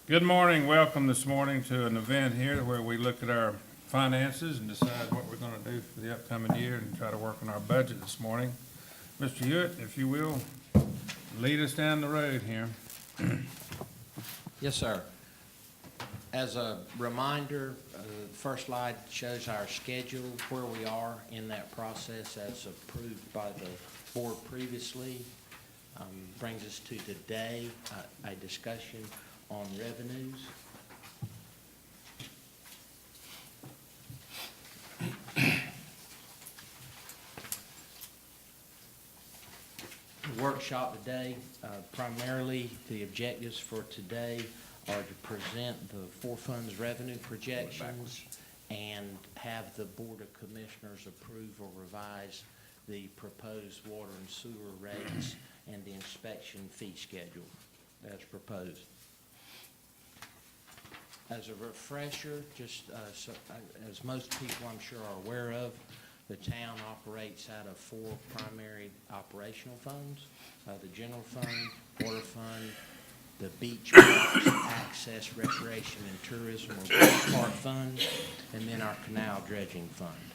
Good morning. Welcome this morning to an event here where we look at our finances and decide what we're going to do for the upcoming year and try to work on our budget this morning. Mr. Hewitt, if you will, lead us down the road here. Yes, sir. As a reminder, the first slide shows our schedule, where we are in that process as approved by the board previously. Brings us to today, a discussion on revenues. The workshop today, primarily the objectives for today are to present the four funds revenue projections and have the Board of Commissioners approve or revise the proposed water and sewer rates and the inspection fee schedule that's proposed. As a refresher, just as most people I'm sure are aware of, the town operates out of four primary operational funds: the general fund, water fund, the beach parks, access, recreation, and tourism or beach park fund, and then our canal dredging fund.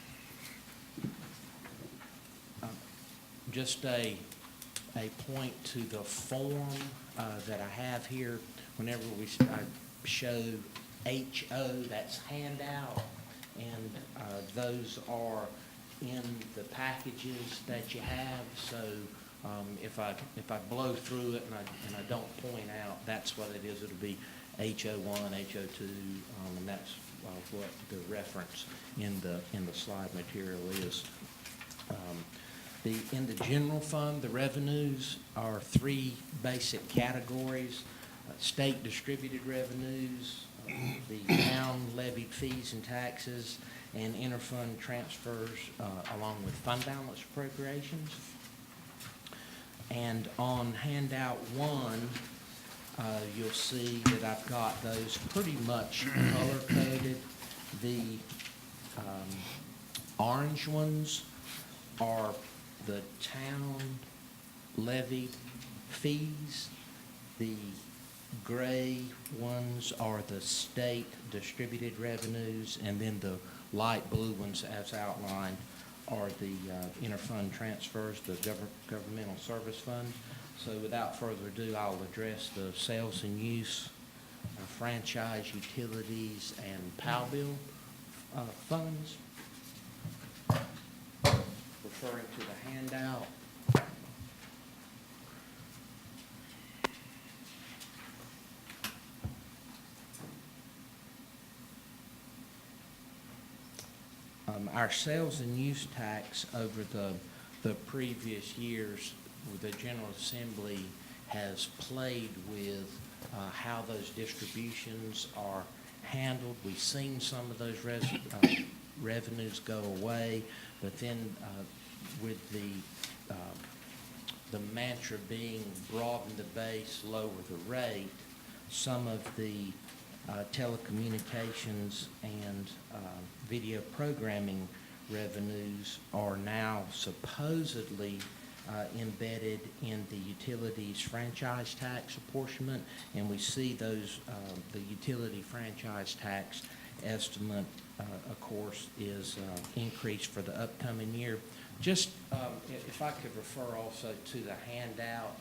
Just a point to the form that I have here. Whenever I show HO, that's handout, and those are in the packages that you have. So if I blow through it and I don't point out, that's what it is. It'll be HO1, HO2, and that's what the reference in the slide material is. In the general fund, the revenues are three basic categories: state distributed revenues, the town levied fees and taxes, and interfund transfers, along with fund balance appropriations. And on handout one, you'll see that I've got those pretty much color-coded. The orange ones are the town levied fees. The gray ones are the state distributed revenues, and then the light blue ones, as outlined, are the interfund transfers, the governmental service fund. So without further ado, I'll address the sales and use, franchise, utilities, and POW bill funds. Referring to the handout, our sales and use tax over the previous years, the General Assembly has played with how those distributions are handled. We've seen some of those revenues go away, but then with the mantra being broaden the base, lower the rate, some of the telecommunications and video programming revenues are now supposedly embedded in the utilities franchise tax apportionment, and we see those the utility franchise tax estimate, of course, is increased for the upcoming year. Just if I could refer also to the handout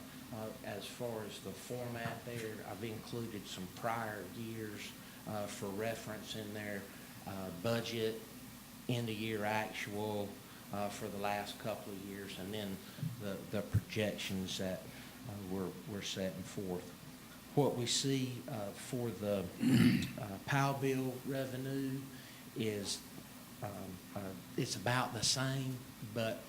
as far as the format there, I've included some prior years for reference in there, budget, end of year actual for the last couple of years, and then the projections that we're setting forth. What we see for the POW bill revenue is it's about the same, but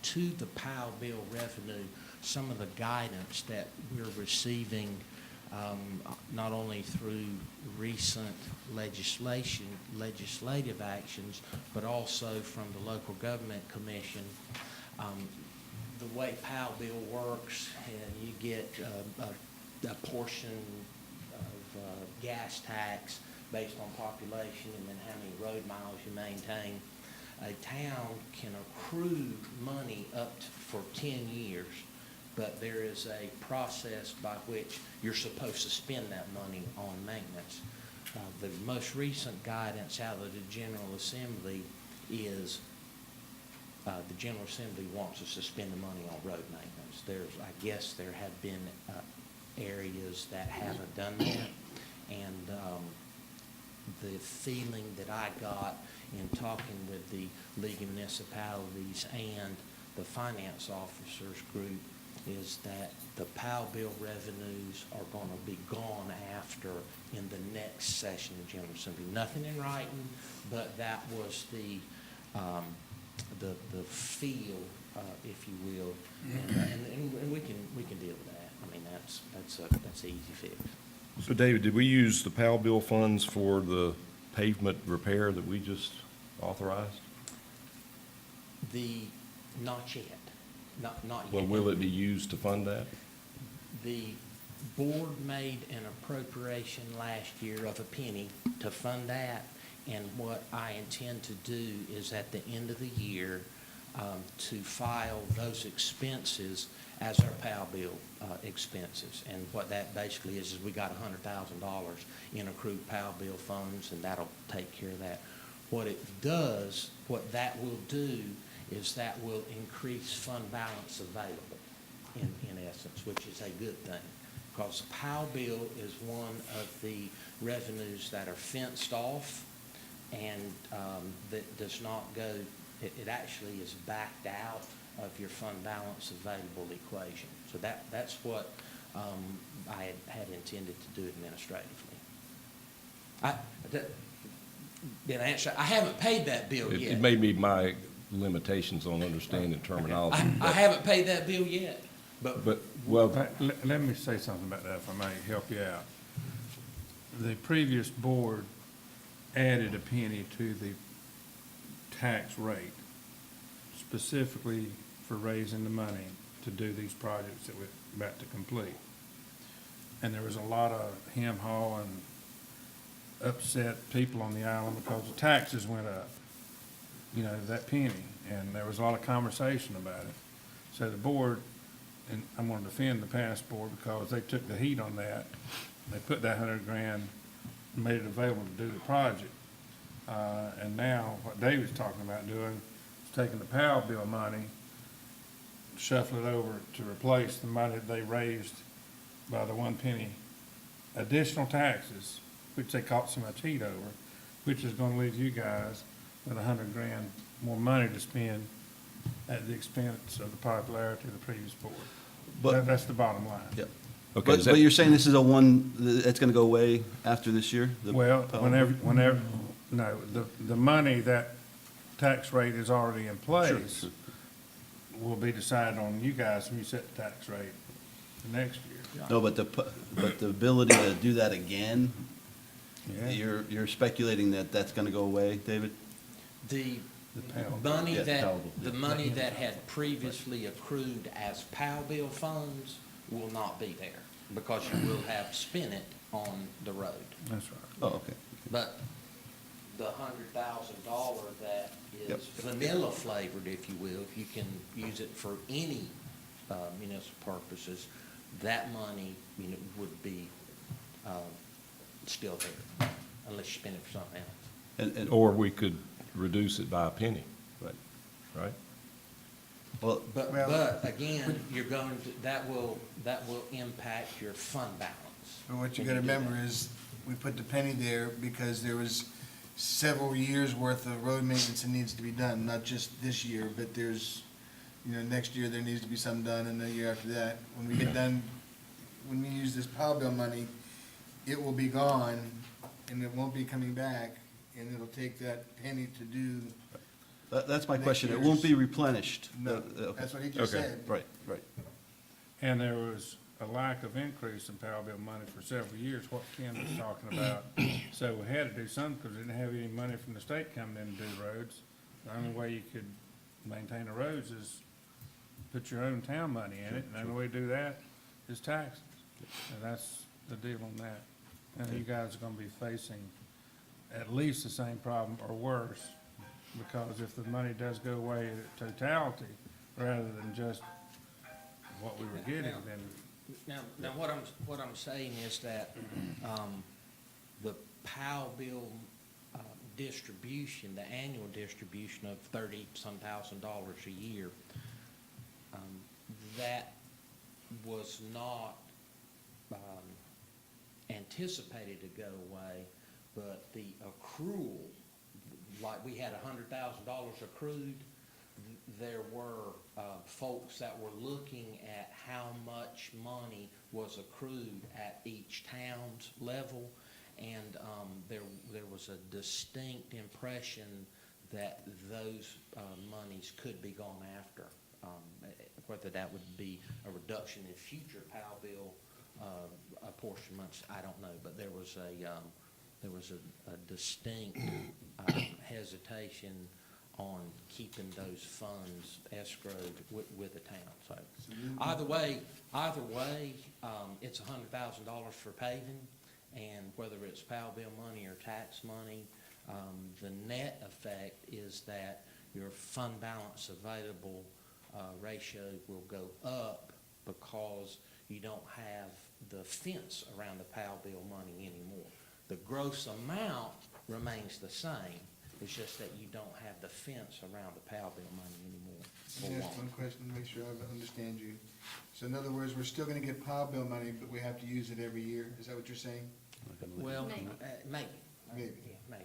to the POW bill revenue, some of the guidance that we're receiving, not only through recent legislative actions, but also from the local government commission. The way POW bill works, and you get a portion of gas tax based on population and then how many road miles you maintain. A town can accrue money for 10 years but there is a process by which you're supposed to spend that money on maintenance. The most recent guidance out of the General Assembly is the General Assembly wants us to spend the money on road maintenance. I guess there have been areas that haven't done that, and the feeling that I got in talking with the League of Municipalities and the finance officers group is that the POW bill revenues are going to be gone after in the next session of General Assembly. Nothing in writing, but that was the feel, if you will, and we can deal with that. I mean, that's an easy fix. So David, did we use the PAL bill funds for the pavement repair that we just authorized? Not yet. Not yet. Well, will it be used to fund that? The board made an appropriation last year of $0.01 to fund that, and what I intend to do is at the end of the year to file those expenses as our PAL bill expenses. And what that basically is we got $100,000 in accrued PAL bill funds, and that'll take care of that. What that will do is that will increase fund balance available in essence, which is a good thing. Because the PAL bill is one of the revenues that are fenced off and that does not go, it actually is backed out of your fund balance available equation. So that's what I had intended to do administratively. I haven't paid that bill yet. It may be my limitations on understanding terminology. I haven't paid that bill yet, but well, Let me say something about that, if I may help you out. The previous board added $0.01 to the tax rate specifically for raising the money to do these projects that we're about to complete. And there was a lot of hem-haw and upset people on the island because the taxes went up, that penny. And there was a lot of conversation about it. So the board, and I'm going to defend the past board because they took the heat on that. They put that $100,000 and made it available to do the project. And now what David's talking about doing is taking the PAL bill money, shuffle it over to replace the money that they raised by the $0.01 additional taxes, which they caught so much heat over, which is going to leave you guys with $100,000 more money to spend at the expense of the popularity of the previous board. But- That's the bottom line. Yep. okay. But you're saying this is that's going to go away after this year? the Well, PAL? no, the money, that tax rate is already in place, Sure. will be decided on you guys when you set the tax rate for next year. No, but the ability to do that again, Yeah. you're speculating that that's going to go away, David? the PAL. money Yeah, that, PAL bill, the yeah. money that had previously accrued as PAL bill funds will not be there because you will have spent it on the road. That's right. Oh, okay. But the $100,000 that Yep. is vanilla flavored, if you will, if you can use it for any municipal purposes, that money, would be still there unless you spend it for something else. And Or we could reduce it by $0.01, right? well, But again, you're going to, that will impact your fund balance. But what you when gotta do that. remember is, we put the penny there because there was several years' worth of road maintenance that needs to be done, not just this year, but there's, next year there needs to be some done, and the year after that. When we get done, when we use this POW bill money, it will be gone, and it won't be coming back, and it'll take that penny to do, that's my Next question. It year's- won't be replenished. no, Okay. that's what he just Okay. said. Right, right. And there was a lack of increase in PAL bill money for several years, what Ken was talking about. So we had to do something because we didn't have any money from the state coming in to do roads. The only way you could maintain the roads is put your own town money in it, and the only way to do that is taxes. And that's the deal on that. And you guys are gonna be facing at least the same problem or worse, because if the money does go away in totality, rather than just what we were getting, then Now, what I'm saying is that, the POW bill, distribution, the annual distribution of $30-some thousand a year, that was not, anticipated to go away, but the accrual, like we had $100,000 accrued, there were folks that were looking at how much money was accrued at each town's level, and there was a distinct impression that those monies could be gone after. Whether that would be a reduction in future POW bill apportionments, I don't know, but there was a distinct hesitation on keeping those funds escrowed with the town. So either way, it's $100,000 for paving, and whether it's POW bill money or tax money, the net effect is that your fund balance available ratio will go up because you don't have the fence around the POW bill money anymore. The gross amount remains the same. It's just that you don't have the fence around the POW bill money anymore. Let me ask one question to make sure I understand you. So in other words, we're still gonna get POW bill money, but we have to use it every year? Is that what you're saying? Well, Maybe. maybe. Maybe. Yeah, maybe.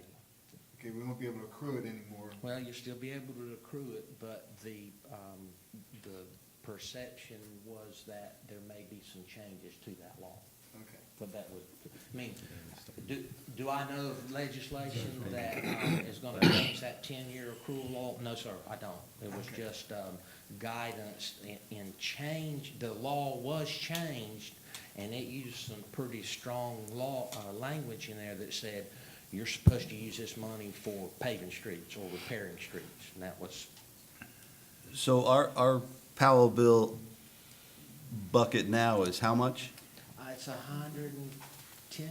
Okay, we won't be able to accrue it anymore. Well, you'll still be able to accrue it, but the perception was that there may be some changes to that law. Okay. But that would, I mean, do I know of legislation that is gonna change that 10-year accrual law? No, sir, I don't. It was Okay. just guidance in change. The law was changed, and it used some pretty strong law, language in there that said, you're supposed to use this money for paving streets or repairing streets, and that was, So our Powell bill bucket now is how much? it's 110.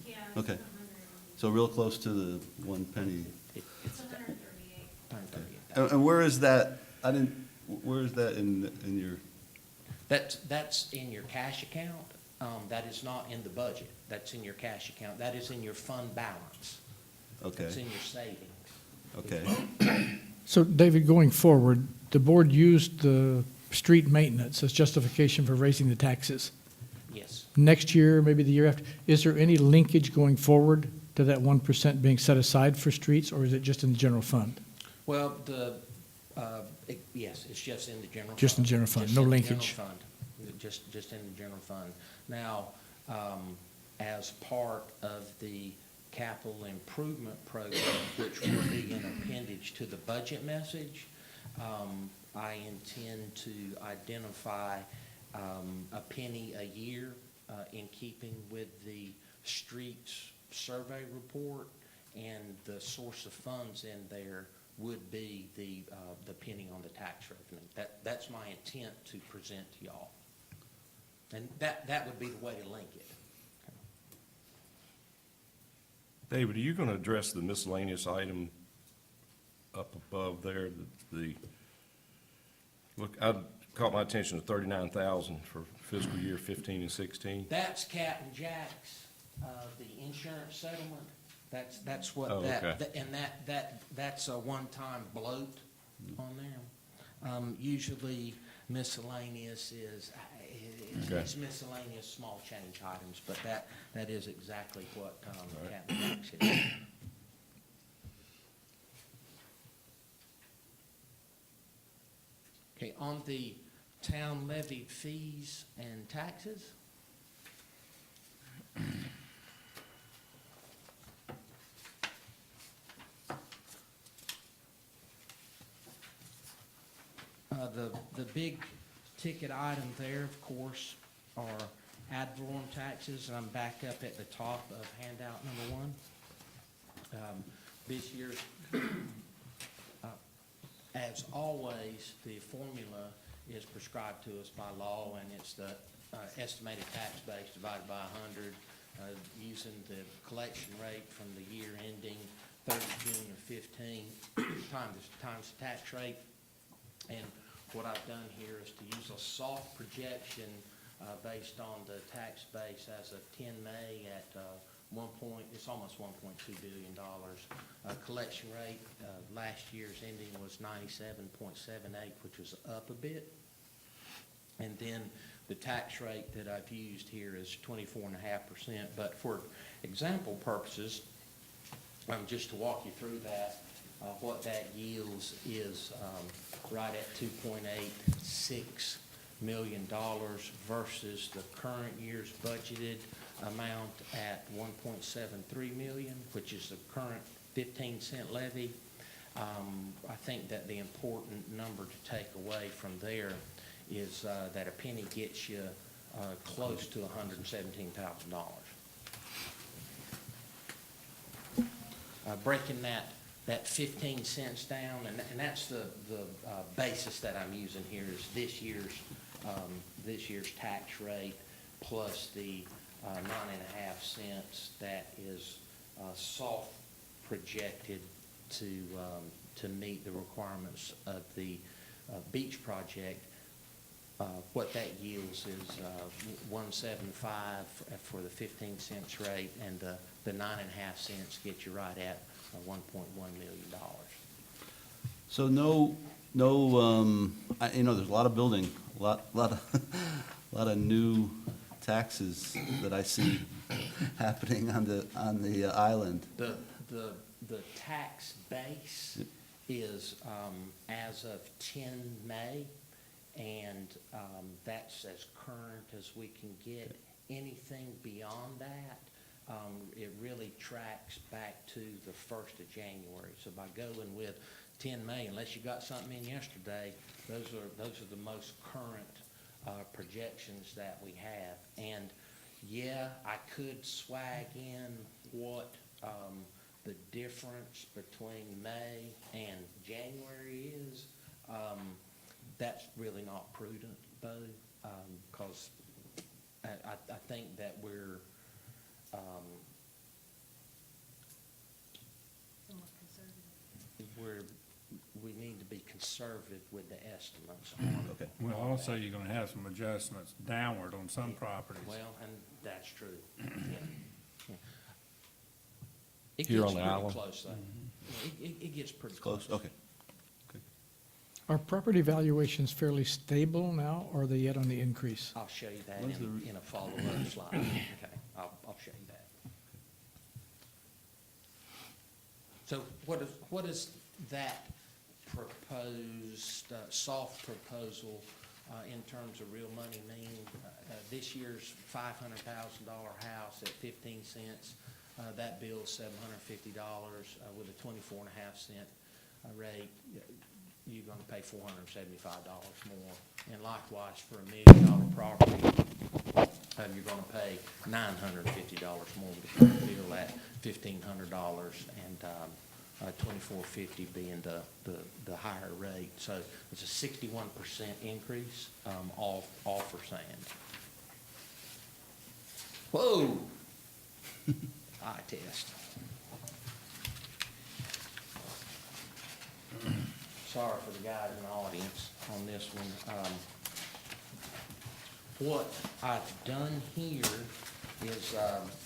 Yeah. Okay. It's 100. So real close to the 1 penny. It's 138. 138,000. And where is that? Where is that in your, That's in your cash account. That is not in the budget. That's in your cash account. That is in your fund balance. It's in okay, your savings. okay. So David, going forward, the board used the street maintenance as justification for raising the taxes. Yes. Next year, maybe the year after, is there any linkage going forward to that 1% being set aside for streets, or is it just in the general fund? Well, yes, it's just in the general fund. Just in the general fund, Just no in the general linkage. fund. Just in the general fund. Now, as part of the capital improvement program, which will be an appendage to the budget message, I intend to identify a penny a year in keeping with the streets survey report, and the source of funds in there would be the penny on the tax revenue. That's my intent to present to y'all. And that would be the way to link it. David, are you going to address the miscellaneous item up above there? Look, I caught my attention to 39,000 for fiscal year 15 and 16. That's Captain Jack's, the insurance settlement. That's what Oh, okay. and that's a one-time bloat on there. Usually miscellaneous it's miscellaneous small change items, but that is exactly what Captain Jack's is. Okay, on the town levied fees and taxes. The big ticket item there, of course, are ad valorem taxes, and I'm back up at the top of handout number 1. This year's, as always, the formula is prescribed to us by law, and it's the estimated tax base divided by 100, using the collection rate from the year ending 30 June of 15 times the tax rate. And what I've done here is to use a soft projection based on the tax base as of 10 May at it's almost $1.2 billion. Collection rate, last year's ending was 97.78, which was up a bit. And then the tax rate that I've used here is 24.5%. But for example purposes, just to walk you through that, what that yields is right at $2.86 million versus the current year's budgeted amount at $1.73 million, which is the current 15-cent levy. I think that the important number to take away from there is that a penny gets you close to $117,000. Breaking that 15 cents down, and that's the basis that I'm using here is this year's tax rate plus the 9.5 cents that is soft projected to meet the requirements of the beach project. What that yields is 175 for the 15 cents rate, and the 9.5 cents gets you right at $1.1 million. So there's a lot of building, a lot of new taxes that I see happening on the island. The tax base is as of 10 May, and that's as current as we can get. Anything beyond that, it really tracks back to the 1st of January. So by going with 10 May, unless you got something in yesterday, those are the most current projections that we have. And yeah, I could swag in what the difference between May and January is. That's really not prudent, Bo, because I think that Somewhat conservative. we need to be conservative with the estimates. Okay. Well, also, you're gonna have some adjustments downward on some properties. Well, and that's true. Yeah. Yeah. It Here gets on the pretty island? close, though. It gets pretty Close, close. okay. Are property valuations fairly stable now, or are they yet on the increase? I'll show you that When's the in a follow-up slide. Okay, I'll show you that. So what is that proposed, soft proposal in terms of real money mean? This year's $500,000 house at 15 cents, that bill's $750 with a 24.5 cent rate. You're gonna pay $475 more. And likewise, for $1 million property, you're gonna pay $950 more because the bill at $1,500 and $2,450 being the higher rate. So it's a 61% increase, all for sand. Whoa! Eye test. Sorry for the guys in the audience on this one. What I've done here is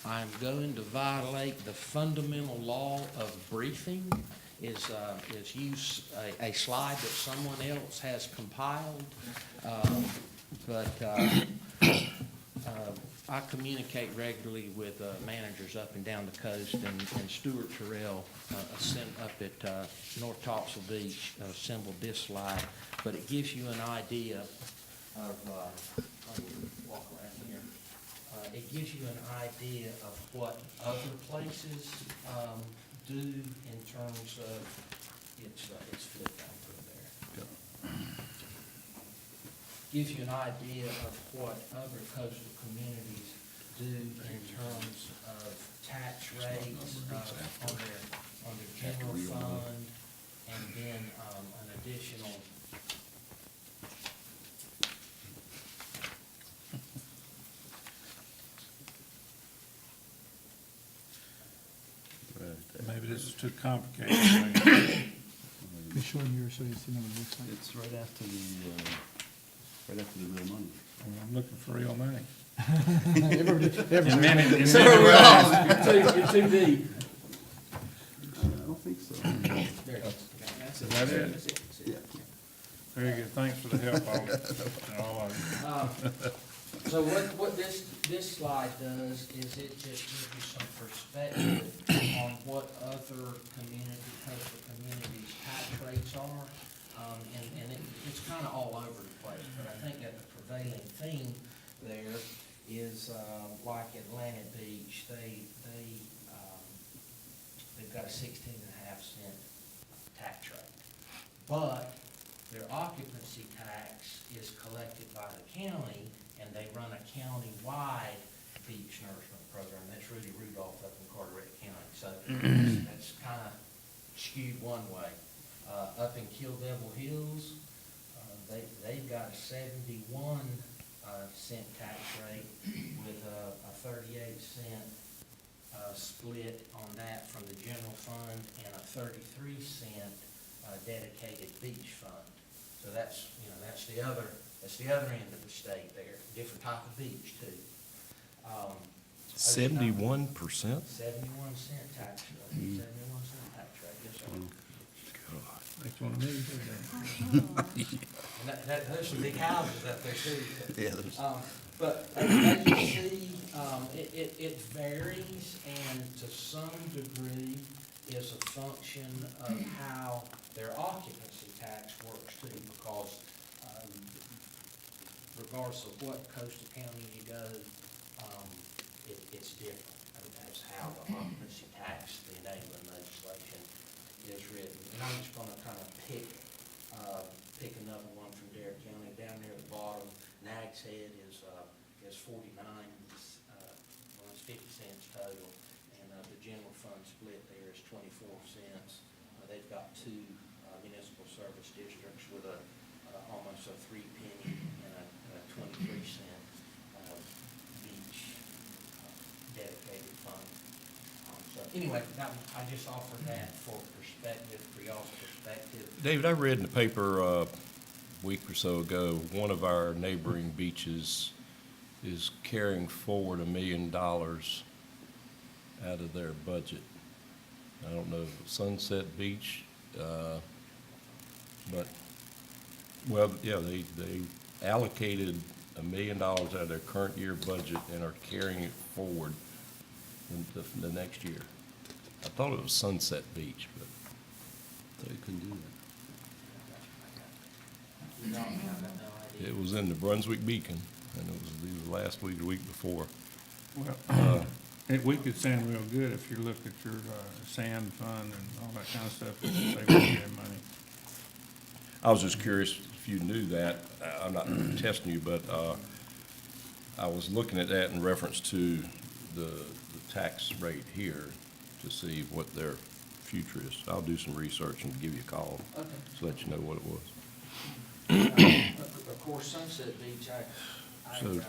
I'm going to violate the fundamental law of briefing, is use a slide that someone else has compiled. I communicate regularly with managers up and down the coast, and Stuart Terrell up at North Topsail Beach assembled this slide, but it gives you an idea of, let me walk around here. It gives you an idea of what other places do in terms of, it's flipped down through there. Gives you an idea of what other coastal communities do in terms of tax rates on their general fund, and then an additional Maybe this is too complicated. Just showing yours so you see what it looks like. It's right after the real money. I'm looking for real money. Everybody- So we're wrong. You're too deep. I don't think so. There it is. That's Is that it? Yeah. Very good, thanks for the help, all of you. So what this slide does is it just gives you some perspective on what other coastal communities' tax rates are. And it's kind of all over the place, but I think that the prevailing theme there is, like Atlantic Beach, they've got a 16.5 cent tax rate. But their occupancy tax is collected by the county, and they run a county-wide beach nourishment program. That's Rudy Rudolph up in Carteret County. So that's kind of skewed one way. Up in Kill Devil Hills, they've got a 71 cent tax rate with a 38 cent split on that from the general fund and a 33 cent dedicated beach fund. So that's the other end of the state there, different type of beach too. 71%? 71 cent tax rate, 71 cent tax rate, yes, sir. Makes one of me, And there's some big houses up there too. Yeah, there's, But as you see, it varies, and to some degree is a function of how their occupancy tax works too, because regardless of what coastal county you go, it's different. I mean, that's how the occupancy tax, the enabling legislation is written. And I'm just gonna kind of pick another one from Dare County. Down there at the bottom, Nag's Head is 49, well, it's 50 cents total, and the general fund split there is 24 cents. They've got two municipal service districts with almost a 3 penny and a 23 cent beach dedicated fund. So anyway, I just offered that for perspective, for y'all's perspective. David, I read in the paper a week or so ago, one of our neighboring beaches is carrying forward $1 million out of their budget. I don't know, Sunset Beach, but, well, yeah, they allocated $1 million out of their current year budget and are carrying it forward into the next year. I thought it was Sunset Beach, but so you couldn't do that. We don't have no idea. it was in the Brunswick Beacon, and it was either last week or the week before. Well, we could sound real good if you look at your sand fund and all that kind of stuff, that you say we get money. I was just curious if you knew that. I'm not testing you, but I was looking at that in reference to the tax rate here to see what their future is. I'll do some research and give you a call Okay. so that you know what it was. Of course, Sunset Beach, I don't know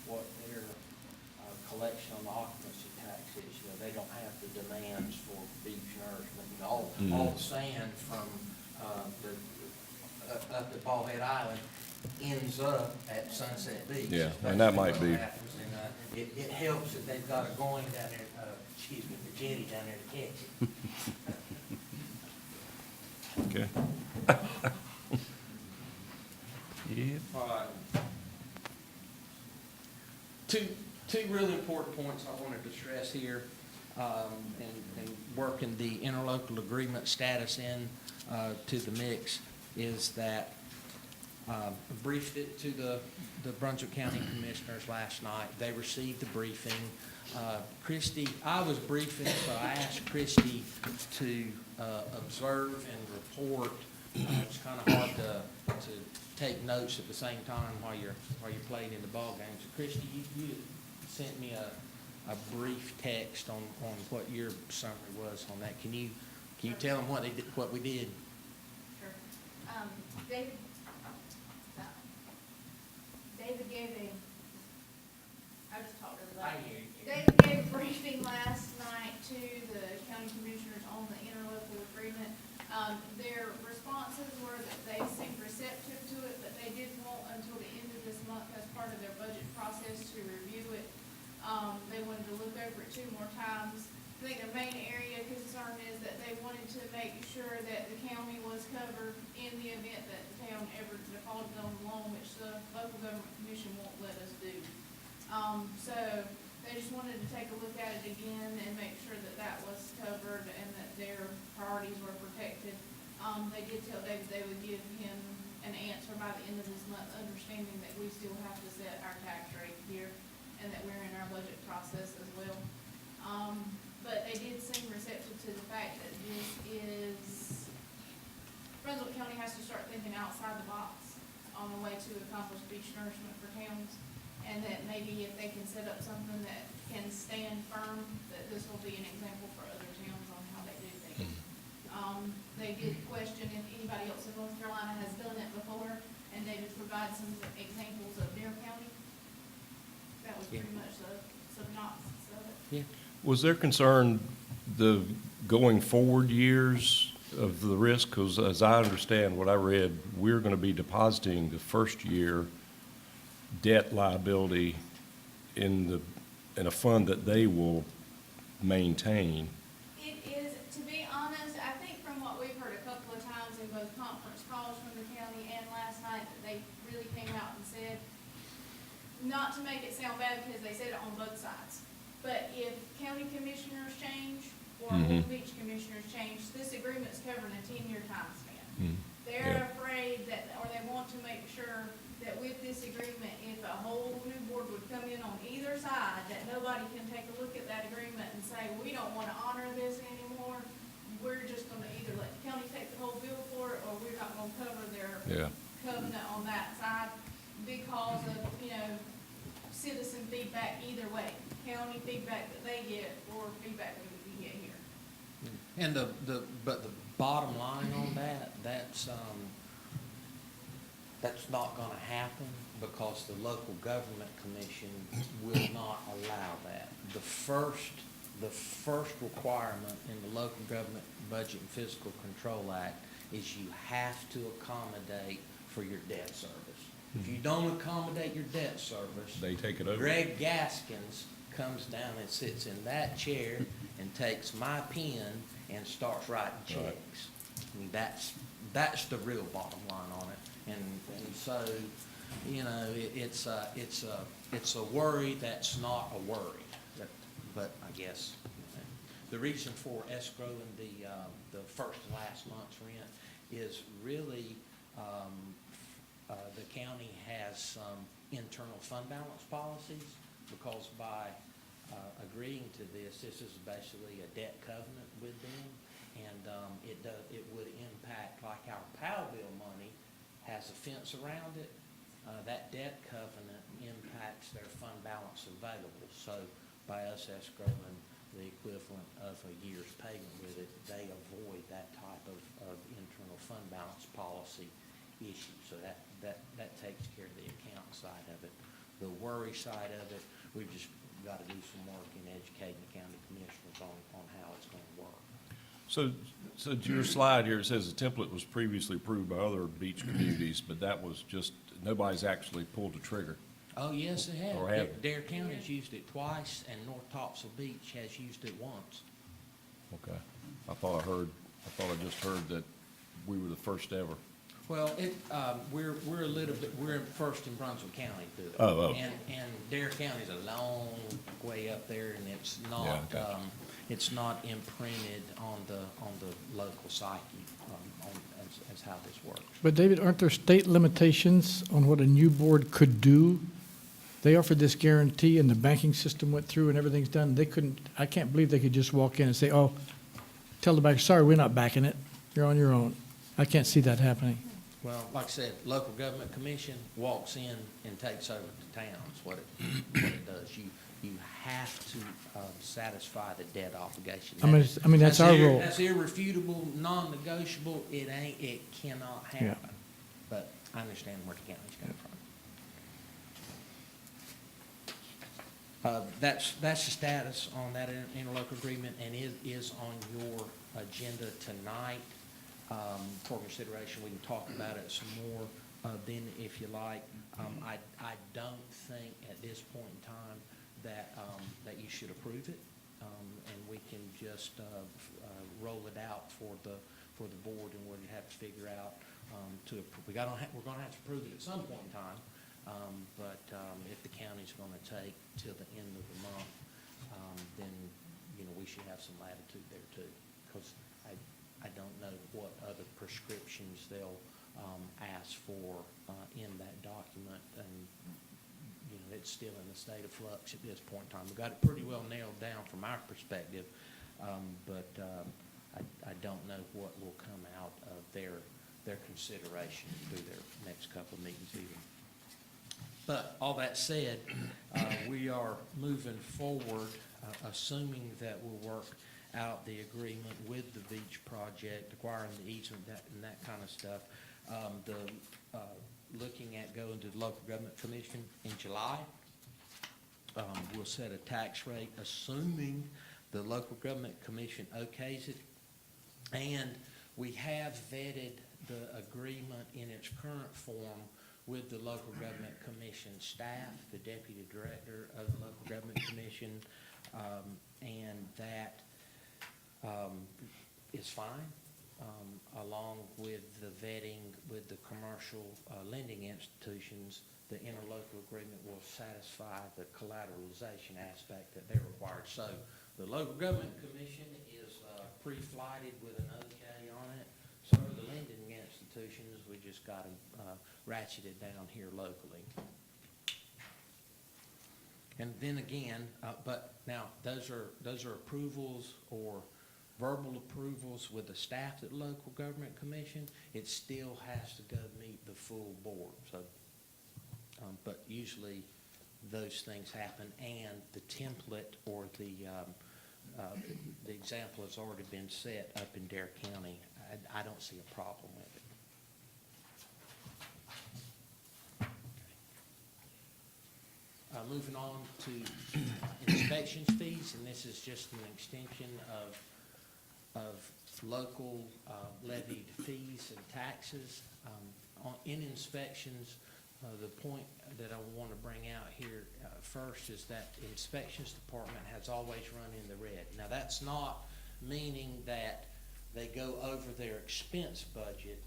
what their collection on the occupancy tax is. You know, they don't have the demands for beach nourishment. You know, all the sand from up at Bald Head Island ends up at Sunset Beach. Yeah, That's and that basically might what be- happens. And it helps that they've got a going down there, the jetty down there to catch it. Okay. Yeah. All right. Two really important points I wanted to stress here, and working the interlocal agreement status in to the mix is that I briefed it to the Brunswick County Commissioners last night. They received the briefing. Christie, I was briefing, so I asked Christie to observe and report. It's kind of hard to take notes at the same time while you're playing in the ball game. So Christie, you sent me a brief text on what your summary was on that. Can you tell them what we did? Sure. David gave I just talked to the lady. David gave a briefing last night to the county commissioners on the interlocal agreement. Their responses were that they seemed receptive to it, but they did want until the end of this month as part of their budget process to review it. They wanted to look over it 2 more times. I think their main area of concern is that they wanted to make sure that the county was covered in the event that the town ever defaulted on the loan, which the local government commission won't let us do. So they just wanted to take a look at it again and make sure that that was covered and that their priorities were protected. They did tell David they would give him an answer by the end of this month, understanding that we still have to set our tax rate here and that we're in our budget process as well. But they did seem receptive to the fact that this is, Brunswick County has to start thinking outside the box on the way to accomplish beach nourishment for towns. And that maybe if they can set up something that can stand firm, that this will be an example for other towns on how they do things. They did question if anybody else in North Carolina has done it before, and they did provide some examples of their county. That was pretty much the synopsis of it. Yeah. Was there concern the going forward years of the risk? Because as I understand what I read, we're going to be depositing the first year debt liability in a fund that they will maintain. It is, to be honest, I think from what we've heard a couple of times in both conference calls from the county and last night, that they really came out and said, not to make it sound bad because they said it on both sides, but if county commissioners change or Old Beach commissioners change, this agreement's covering a 10-year time span. They're afraid that, or they want to make sure that with this agreement, if a whole new board would come in on either side, that nobody can take a look at that agreement and say, we don't want to honor this anymore. We're just going to either let the county take the whole bill for it, or we're not going to cover their covenant on that side because of, citizen feedback either way. County feedback that they get or feedback that we get here. And but the bottom line on that's not gonna happen because the local government commission will not allow that. The first requirement in the Local Government Budget and Fiscal Control Act is you have to accommodate for your debt service. If you don't accommodate your debt service, They take it over. Greg Gaskins comes down and sits in that chair and takes my pen and starts writing checks. I mean, that's the real bottom line on it. And so, it's a worry that's not a worry. But I guess the reason for escrowing the first and last month's rent is really, the county has some internal fund balance policies because by agreeing to this is basically a debt covenant with them, and it would impact, like our POW bill money has a fence around it. That debt covenant impacts their fund balance available. So by us escrowing the equivalent of a year's payment with it, they avoid that type of internal fund balance policy issue. So that takes care of the account side of it. The worry side of it, we've just got to do some work in educating the county commissioners on how it's going to work. So to your slide here, it says the template was previously approved by other beach communities, but that was just, nobody's actually pulled the trigger. Oh, yes, it has. Or have- Dare County's used it twice, and North Topsail Beach has used it once. Okay. I thought I just heard that we were the first ever. Well, we're a little bit, we're first in Brunswick County to do it. Oh. And Dare County's a long way up there, and it's not, Yeah, gotcha. it's not imprinted on the local psyche, as how this works. But David, aren't there state limitations on what a new board could do? They offered this guarantee and the banking system went through and everything's done. They couldn't, I can't believe they could just walk in and say, oh, tell the bank, sorry, we're not backing it. You're on your own. I can't see that happening. Well, like I said, local government commission walks in and takes over the towns, what it does. You have to satisfy the debt obligation. I mean, that's our role. That's irrefutable, non-negotiable. It cannot happen. Yeah. But I understand where the county's coming from. That's the status on that interlocal agreement, and it is on your agenda tonight. for consideration. We can talk about it some more then if you like. I don't think at this point in time that, that you should approve it. And we can just roll it out for the board, and we'll have to figure out we're gonna have to approve it at some point in time. But if the county's gonna take till the end of the month, then, you know, we should have some latitude there too. Because I don't know what other prescriptions they'll ask for in that document. And, you know, it's still in the state of flux at this point in time. We've got it pretty well nailed down from our perspective, but I don't know what will come out of their consideration through their next couple of meetings either. But all that said, we are moving forward, assuming that we'll work out the agreement with the beach project, acquiring the easement, and that kind of stuff. Looking at going to the local government commission in July. We'll set a tax rate, assuming the local government commission okays it. And we have vetted the agreement in its current form with the local government commission staff, the deputy director of the local government commission, and that is fine, along with the vetting with the commercial lending institutions. The interlocal agreement will satisfy the collateralization aspect that they're required. So the local government commission is pre-flighted with an okay on it. So are the lending institutions. We just got to ratchet it down here locally. And then again, but now those are approvals or verbal approvals with the staff at the local government commission. It still has to go meet the full board. So, but usually those things happen, and the template or the example has already been set up in Dare County. I don't see a problem with it. Moving on to inspections fees, and this is just an extension of local levied fees and taxes. In inspections, the point that I want to bring out here first is that the inspections department has always run in the red. Now, that's not meaning that they go over their expense budget,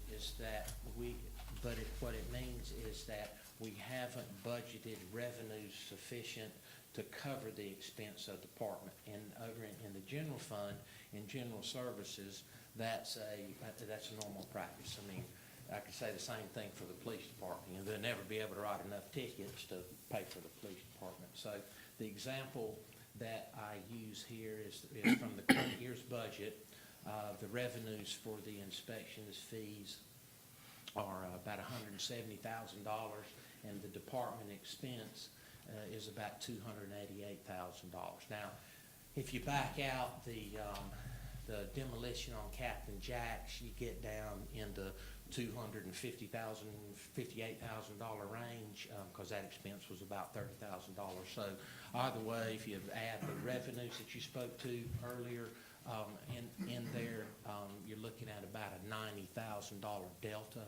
what it means is that we haven't budgeted revenues sufficient to cover the expense of the department. And over in the general fund, in general services, that's a normal practice. I mean, I could say the same thing for the police department. You know, they'll never be able to write enough tickets to pay for the police department. So the example that I use here is from the current year's budget. The revenues for the inspections fees are about $170,000, and the department expense is about $288,000. Now, if you back out the demolition on Captain Jack's, you get down in the $250,000, $58,000 range, because that expense was about $30,000. So either way, if you add the revenues that you spoke to earlier in there, you're looking at about a $90,000 delta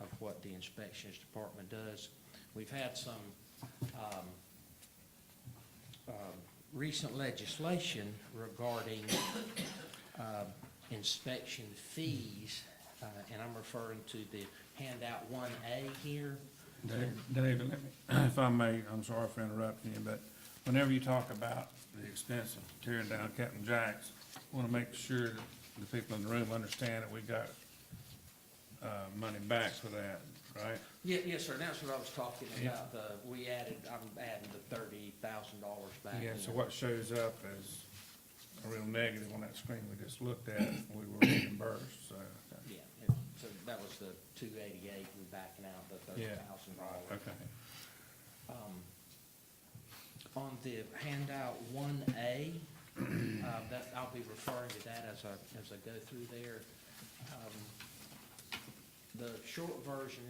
of what the inspections department does. We've had some recent legislation regarding inspection fees, and I'm referring to the handout 1A here. David, let me, if I may, I'm sorry for interrupting you, but whenever you talk about the expense of tearing down Captain Jack's, I want to make sure that the people in the room understand that we got money back for that, right? Yeah, yes, sir. That's what I was talking about. I'm adding the $30,000 back. Yeah, in so there. what shows up as a real negative on that screen we just looked at, we were reimbursed, so. Yeah, so that was the 288, we're backing out the $30,000. Yeah. Okay. On the handout 1A, that, I'll be referring to that as I go through there. The short version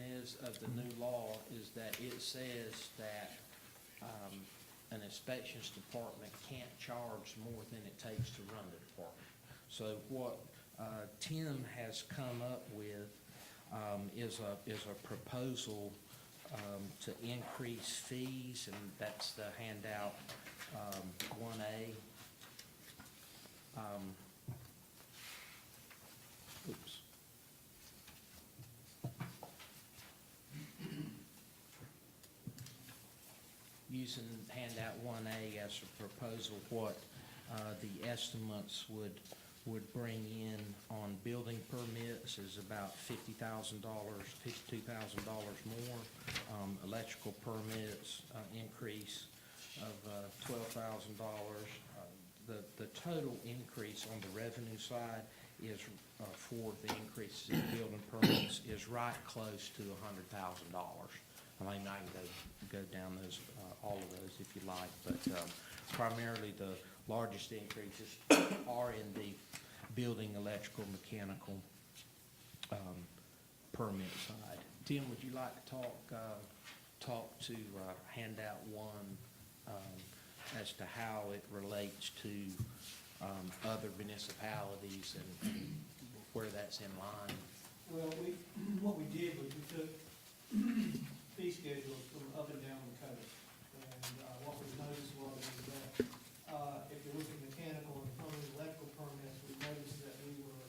of the new law is that it says that an inspections department can't charge more than it takes to run the department. So what Tim has come up with is a proposal to increase fees, and that's the handout 1A. Oops. Using handout 1A as a proposal, what the estimates would bring in on building permits is about $50,000, $52,000 more. Electrical permits, increase of $12,000. The total increase on the revenue side is, for the increases in building permits, is right close to $100,000. I mean, I can go down those, all of those if you like, but primarily the largest increases are in the building, electrical, mechanical permit side. Tim, would you like to talk to handout 1 as to how it relates to other municipalities and where that's in line? Well, what we did was we took fee schedules from up and down the coast. And what we noticed was that if you look at mechanical and plumbing, electrical permits, we noticed that we were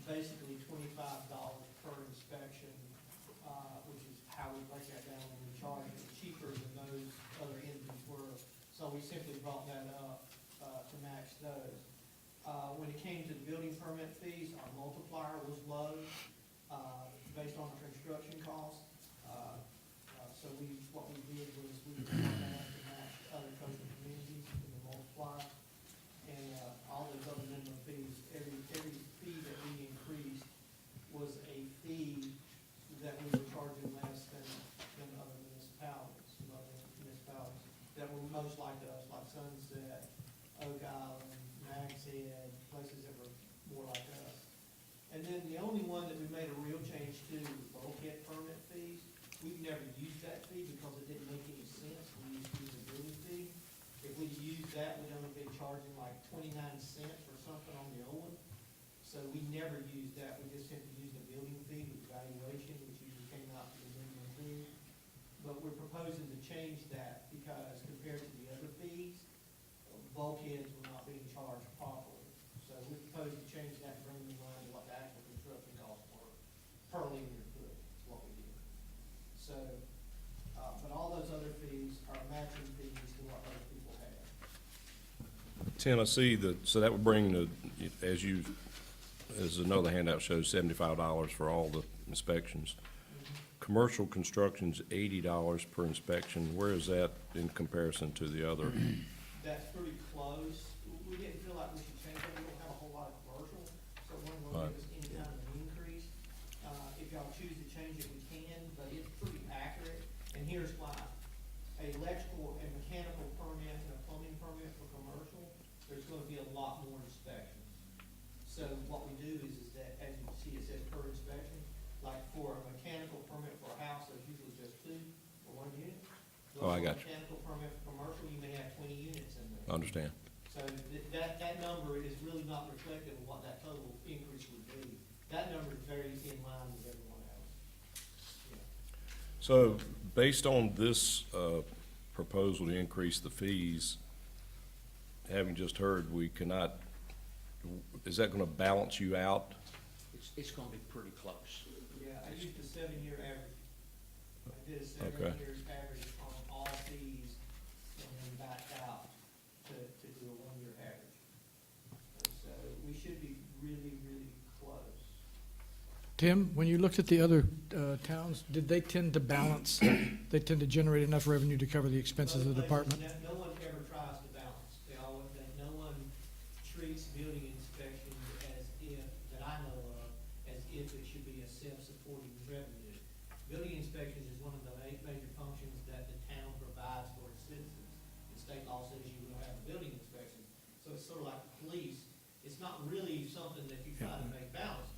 basically $25 per inspection, which is how we break that down when we charge it, cheaper than those other entities were. So we simply brought that up to match those. When it came to the building permit fees, our multiplier was low based on the construction costs. So what we did was we brought that to match other coastal communities in the multiplier. And all those other minimum fees, every fee that we increased was a fee that we were charging less than other municipalities that were most like us, like Sunset, Oak Island, Mag's Head, places that were more like us. And then the only one that we made a real change to was bulkhead permit fees. We've never used that fee because it didn't make any sense. We used to use the building fee. If we used that, we'd only been charging like 29 cents or something on the old one. So we never used that. We just simply used the building fee with valuation, which usually came out to the minimum fee. But we're proposing to change that because compared to the other fees, bulkheads were not being charged properly. So we propose to change that and bring them in line to what the actual construction costs were per linear foot, is what we did. So, but all those other fees are matching fees to what other people have. Tim, I see so that would bring as another handout shows, $75 for all the inspections. Commercial construction's $80 per inspection. Where is that in comparison to the other? That's pretty close. We didn't feel like we should change it. We don't have a whole lot of commercial, so it won't give us any kind of an increase. If y'all choose to change it, we can, but it's pretty accurate. And here's why. A electrical and mechanical permit and a plumbing permit for commercial, there's gonna be a lot more inspections. So what we do is that, as you see, it says per inspection, like for a mechanical permit for a house, there's usually just 2 or 1 unit. Oh, I got you. Mechanical permit for commercial, you may have 20 units in there. Understand. So that number is really not reflective of what that total increase would be. That number is very in line with everyone else. Yeah. So based on this proposal to increase the fees, having just heard, we cannot, is that going to balance you out? It's going to be pretty close. Yeah, I used a 7-year average. I did a 7 Okay. years average on all fees and then backed out to do a 1-year average. And so we should be really, really close. Tim, when you looked at the other towns, did they tend to balance, they tend to generate enough revenue to cover the expenses of the department? No one ever tries to balance. No one treats building inspections as if, that I know of, as if it should be a self-supporting revenue. Building inspections is one of the major functions that the town provides for its citizens. The state law says you will have a building inspection. So it's sort of like the police. It's not really something that you try to make balance,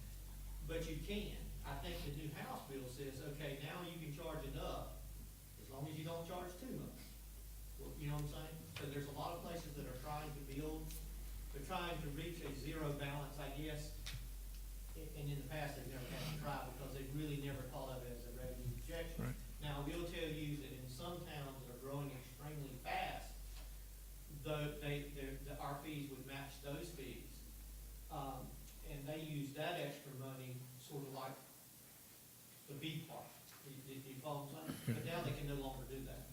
but you can. I think the new House bill says, okay, now you can charge enough, as long as you don't charge too much. Well, you know what I'm saying? So there's a lot of places that are trying to build, they're trying to reach a zero balance, I guess, and in the past, they've never had to try because they really never thought of it as a revenue projection. Right. Now, I will tell you that in some towns that are growing extremely fast, our fees would match those fees. And they use that extra money sort of like the B part. Do you follow what I'm saying? But now they can no longer do that.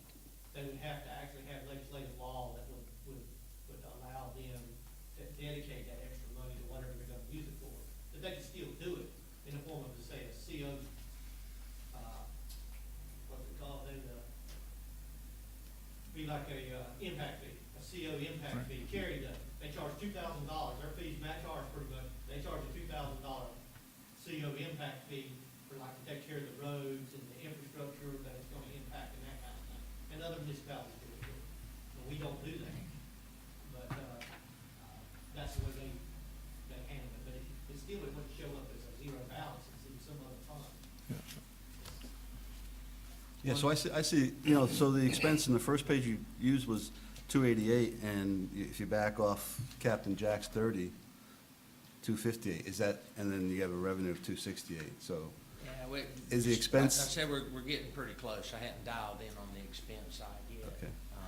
They would have to actually have legislative law that would allow them to dedicate that extra money to whatever they're gonna use it for. But they can still do it in the form of, say, a CO, what's it called, be like a, impact fee, a CO impact fee. Carry they charge $2,000, their fees match ours pretty much. They charge a $2,000 CO impact fee for like to take care of the roads and the infrastructure that it's gonna impact and that kind of thing. And other municipalities do it too. But we don't do that. But, that's the way they handle it. But it still wouldn't show up as a zero balance, it's in some other fund. Yeah, so I see, you know, so the expense in the first page you used was 288, and if you back off Captain Jack's 30, 258, is that, and then you have a revenue of 268, so Yeah, is the expense? I said we're getting pretty close. I hadn't dialed in on the expense side yet. Okay. Um,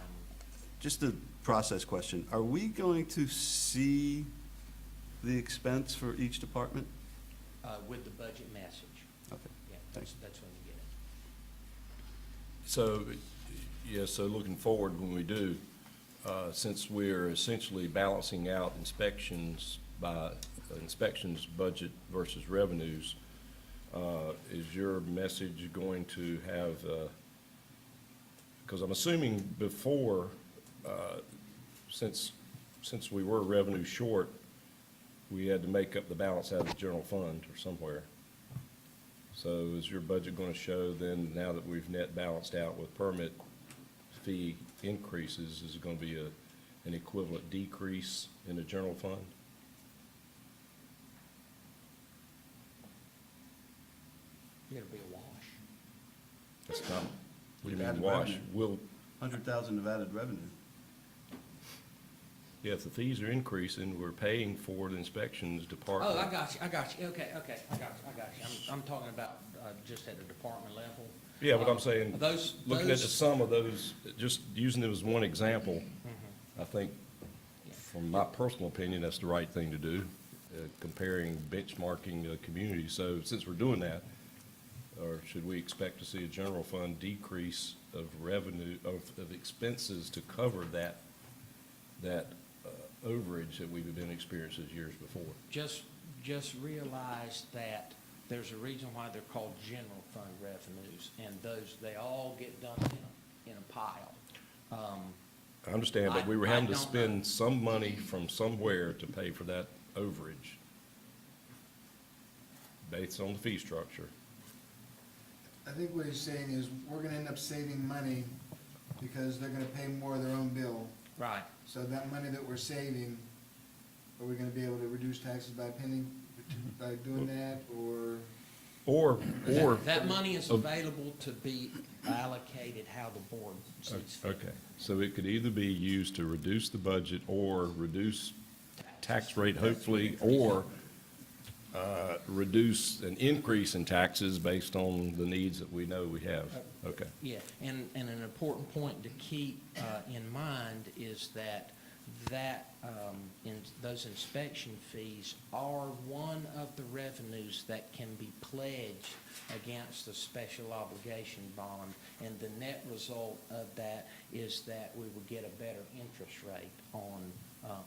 Just a process question, are we going to see the expense for each department? With the budget message. Okay, Yeah, Thanks. that's when you get it. So, yeah, so looking forward when we do, since we're essentially balancing out inspections by inspections budget versus revenues, is your message going to have, because I'm assuming before, since we were revenue short, we had to make up the balance out of the general fund or somewhere. So is your budget going to show then, now that we've net balanced out with permit fee increases, is it going to be an equivalent decrease in the general fund? It'll be a wash. That's not, what do you We've added mean wash? revenue. Will, 100,000 of added revenue. yeah, if the fees are increasing, we're paying for the inspections department. Oh, I got you. Okay, I got you. I'm talking about, just at the department level. Yeah, but I'm saying, Those. looking at the sum of those, just using it as one example, Mhm. I think, from my personal opinion, that's the right thing to do, comparing, benchmarking the community. So since we're doing that, or should we expect to see a general fund decrease of revenue, of expenses to cover that overage that we've been experiencing years before? Just realize that there's a reason why they're called general fund revenues, and they all get done in a pile. I understand, but we were having to I don't spend know. some money from somewhere to pay for that overage based on the fee structure. I think what he's saying is, we're gonna end up saving money because they're gonna pay more of their own bill. Right. So that money that we're saving, are we gonna be able to reduce taxes by a penny by doing that, or? Or, That money is available to be allocated how the board sees fit. okay, so it could either be used to reduce the budget or reduce tax rate hopefully, or reduce an increase in taxes based on the needs that we know we have. Okay. Yeah, and an important point to keep in mind is that those inspection fees are one of the revenues that can be pledged against the special obligation bond, and the net result of that is that we will get a better interest rate on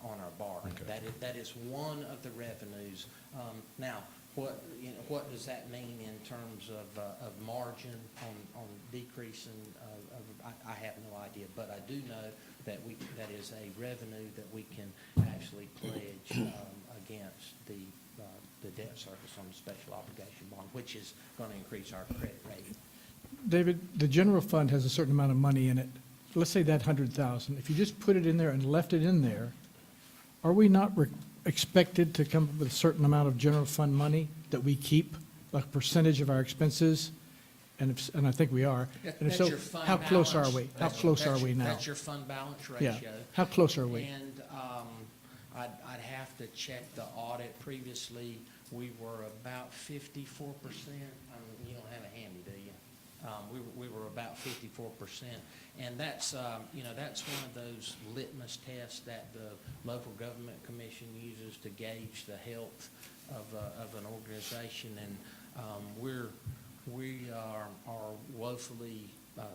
our borrowing. Okay. That is one of the revenues. Now, what does that mean in terms of margin on decreasing? I have no idea, but I do know that that is a revenue that we can actually pledge against the debt service on the special obligation bond, which is going to increase our credit rating. David, the general fund has a certain amount of money in it. Let's say that 100,000. If you just put it in there and left it in there, are we not expected to come up with a certain amount of general fund money that we keep, a percentage of our expenses? And I think we are. And if That's so, your fund how close are balance. we? How close are we now? That's your fund balance Yeah. ratio. How close are we? And I'd have to check the audit. Previously, we were about 54%. You don't have it handy, do you? We were about 54%. And that's, that's one of those litmus tests that the local government commission uses to gauge the health of an organization. And we are woefully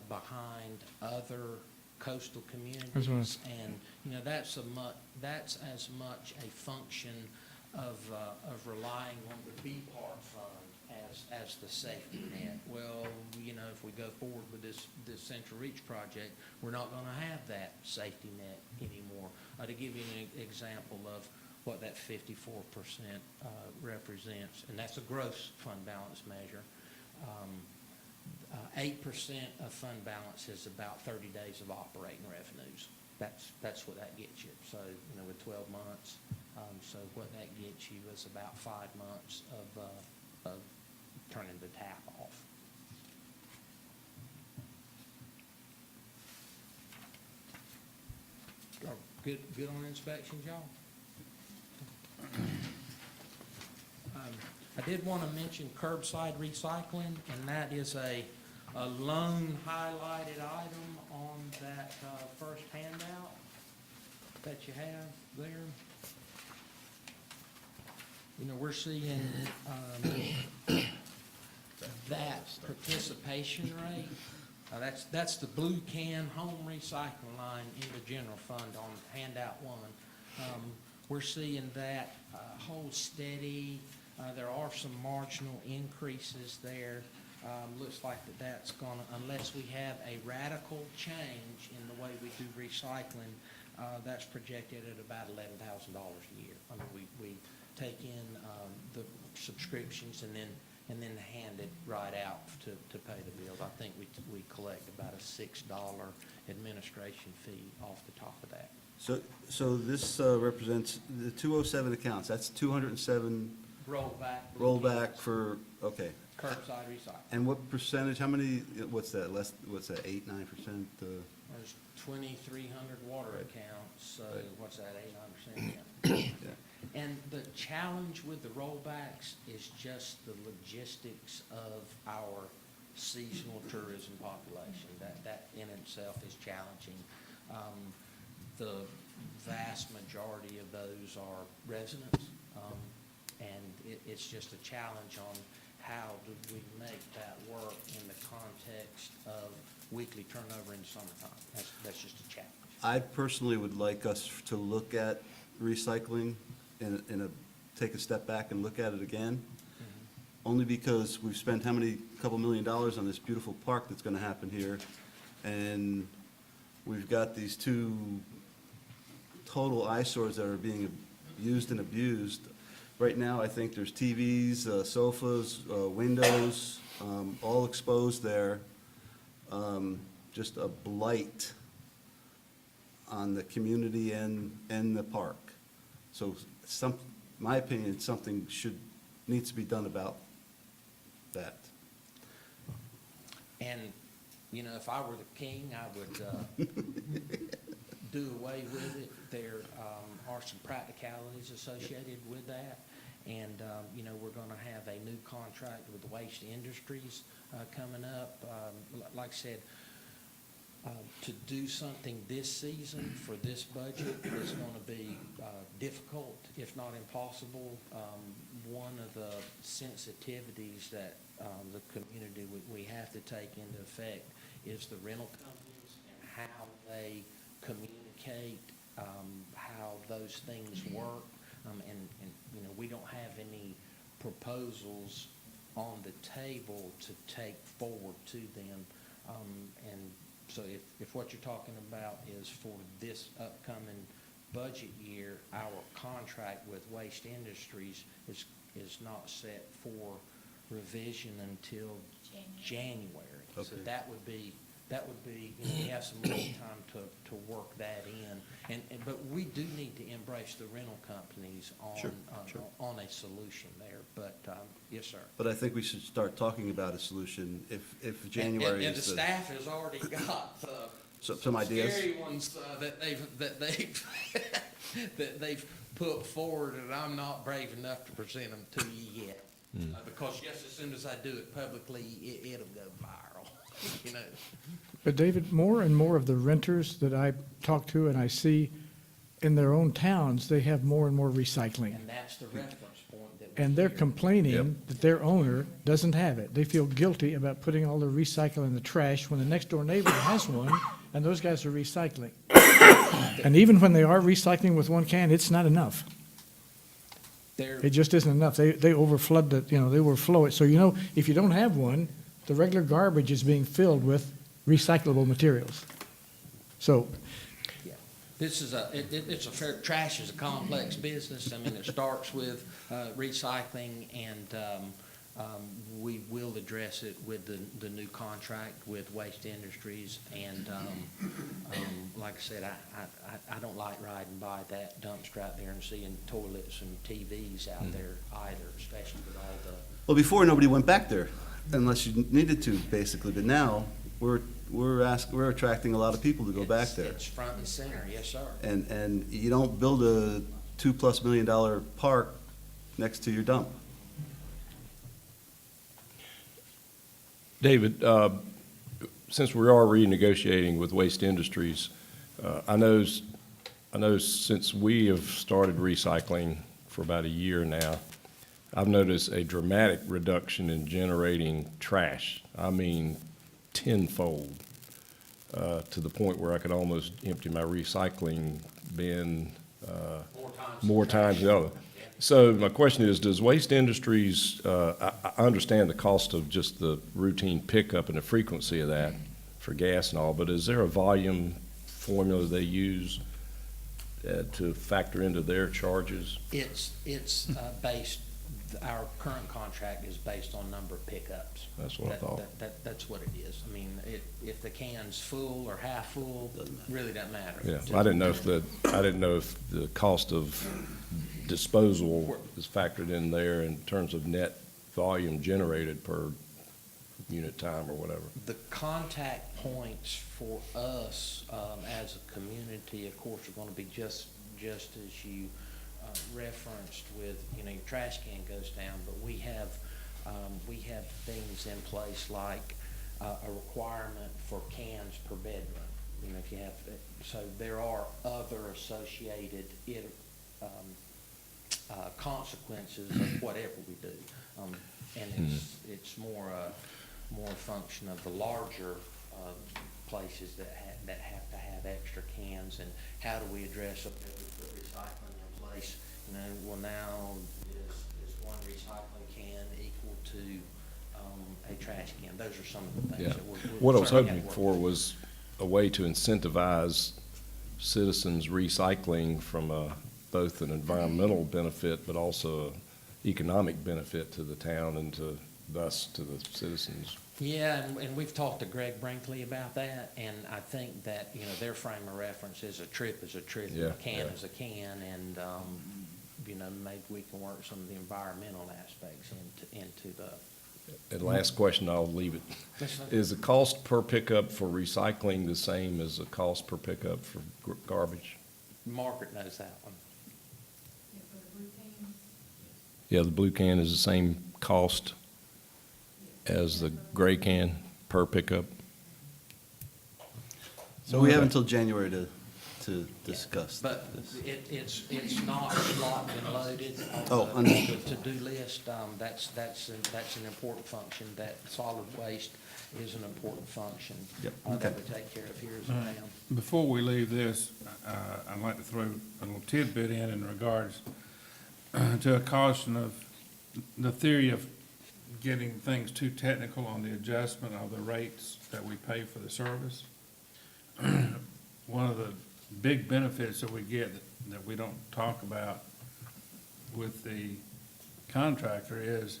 behind other coastal communities. And, that's as much a function of relying on the BPART fund as the safety net. Well, if we go forward with this Central Reach project, we're not gonna have that safety net anymore. To give you an example of what that 54% represents, and that's a gross fund balance measure. 8% of fund balance is about 30 days of operating revenues. That's what that gets you. So, with 12 months, so what that gets you is about 5 months of turning the tap off. Good on inspections, y'all? I did want to mention curbside recycling, and that is a lone highlighted item on that first handout that you have there. We're seeing that participation rate. That's the blue can home recycling line in the general fund on handout 1. We're seeing that hold steady. There are some marginal increases there. Looks like that's gonna, unless we have a radical change in the way we do recycling, that's projected at about $11,000 a year. I mean, we take in the subscriptions and then hand it right out to pay the bill. I think we collect about a $6 administration fee off the top of that. So this represents the 207 accounts, that's 207 rollback for, okay. Curbside recycling. And what percentage, how many, what's that, 8, 9%? There's 2,300 water Right. accounts, so Right. what's that, 8, 9%? Yeah. And the challenge with the rollbacks is just the logistics of our seasonal tourism population. That in itself is challenging. The vast majority of those are residents, and it's just a challenge on how do we make that work in the context of weekly turnover in the summertime. That's just a challenge. I personally would like us to look at recycling take a step back and look at it again. Only because we've spent couple $1 million on this beautiful park that's gonna happen here. And we've got these two total eyesores that are being used and abused. Right now, I think there's TVs, sofas, windows, all exposed there. Just a blight on the community and the park. So my opinion, something needs to be done about that. And, if I were the king, I would do away with it. There are some practicalities associated with that. And, we're going to have a new contract with Waste Industries coming up. Like I said, to do something this season for this budget is going to be difficult, if not impossible. One of the sensitivities that the community we have to take into effect is the rental companies and how they communicate, how those things work. And we don't have any proposals on the table to take forward to them. And so if what you're talking about is for this upcoming budget year, our contract with Waste Industries is not set for revision until January. Okay. So that would be, we have some lead time to work that in. But we do need to embrace the rental companies Sure. on a solution there. But, yes, sir. But I think we should start talking about a solution if January And is the staff has already got some ideas. scary ones that they've that they've put forward, and I'm not brave enough to present them to you yet. Because just as soon as I do it publicly, it'll go viral, you know. But David, more and more of the renters that I talk to and I see in their own towns, they have more and more recycling. And that's the reference point that we And they're hear. complaining that their owner doesn't have it. They feel guilty about putting all their recycle in the trash when the next door neighbor has one, and those guys are recycling. And even when they are recycling with one can, it's not enough. They're- It just isn't enough. They overflood the, they overflow it. So, if you don't have one, the regular garbage is being filled with recyclable materials. So, Yeah. This is trash is a complex business. I mean, it starts with recycling, and we will address it with the new contract with Waste Industries. And like I said, I don't like riding by that dumpster out there and seeing toilets and TVs out there either, especially with all the. Well, before, nobody went back there unless you needed to, basically, but now we're attracting a lot of people to go back there. It's front and center, yes, sir. And you don't build a $2+ million park next to your dump. David, since we are renegotiating with Waste Industries, I know since we have started recycling for about a year now, I've noticed a dramatic reduction in generating trash. I mean, tenfold, to the point where I could almost empty my recycling bin more times than the other. So my question is, does Waste Industries, I understand the cost of just the routine pickup and the frequency of that for gas and all, but is there a volume formula they use to factor into their charges? It's based, our current contract is based on number of pickups. That's what I thought. That's what it is. I mean, if the can's full or half full, really doesn't matter. Yeah, I didn't know if the cost of disposal is factored in there in terms of net volume generated per unit time or whatever. The contact points for us as a community, of course, are going to be just as you referenced with, your trash can goes down, but we have things in place like a requirement for cans per bedroom. If you have, so there are other associated consequences of whatever we do, and it's more a function of the larger places that have to have extra cans, and how do we address it? We put recycling in place. Well, now is one recycling can equal to a trash can? Those are some of the things Yeah. that we're What I was certainly hoping have to for work was a way to incentivize citizens recycling from both an environmental benefit, but also an economic benefit to the town and thus to the citizens. Yeah, and we've talked to Greg Brinkley about that, and I think that, their frame of reference is a trip is a trip, and Yeah, a can yeah. is a can, and, maybe we can work some of the environmental aspects into the. And last question, I'll leave it. Is the cost per pickup for recycling the same as the cost per pickup for garbage? Margaret knows that one. Yeah, for the blue cans. Yeah, the blue can is the same cost as the gray can per pickup? So we have until January to discuss But this. it's not locked and loaded Oh, on the understood. to-do list. That's an important function. That solid waste is an important function. Yep, That okay. we take care of here as a All right. town. Before we leave this, I'd like to throw a little tidbit in regards to a caution of the theory of getting things too technical on the adjustment of the rates that we pay for the service. One of the big benefits that we get that we don't talk about with the contractor is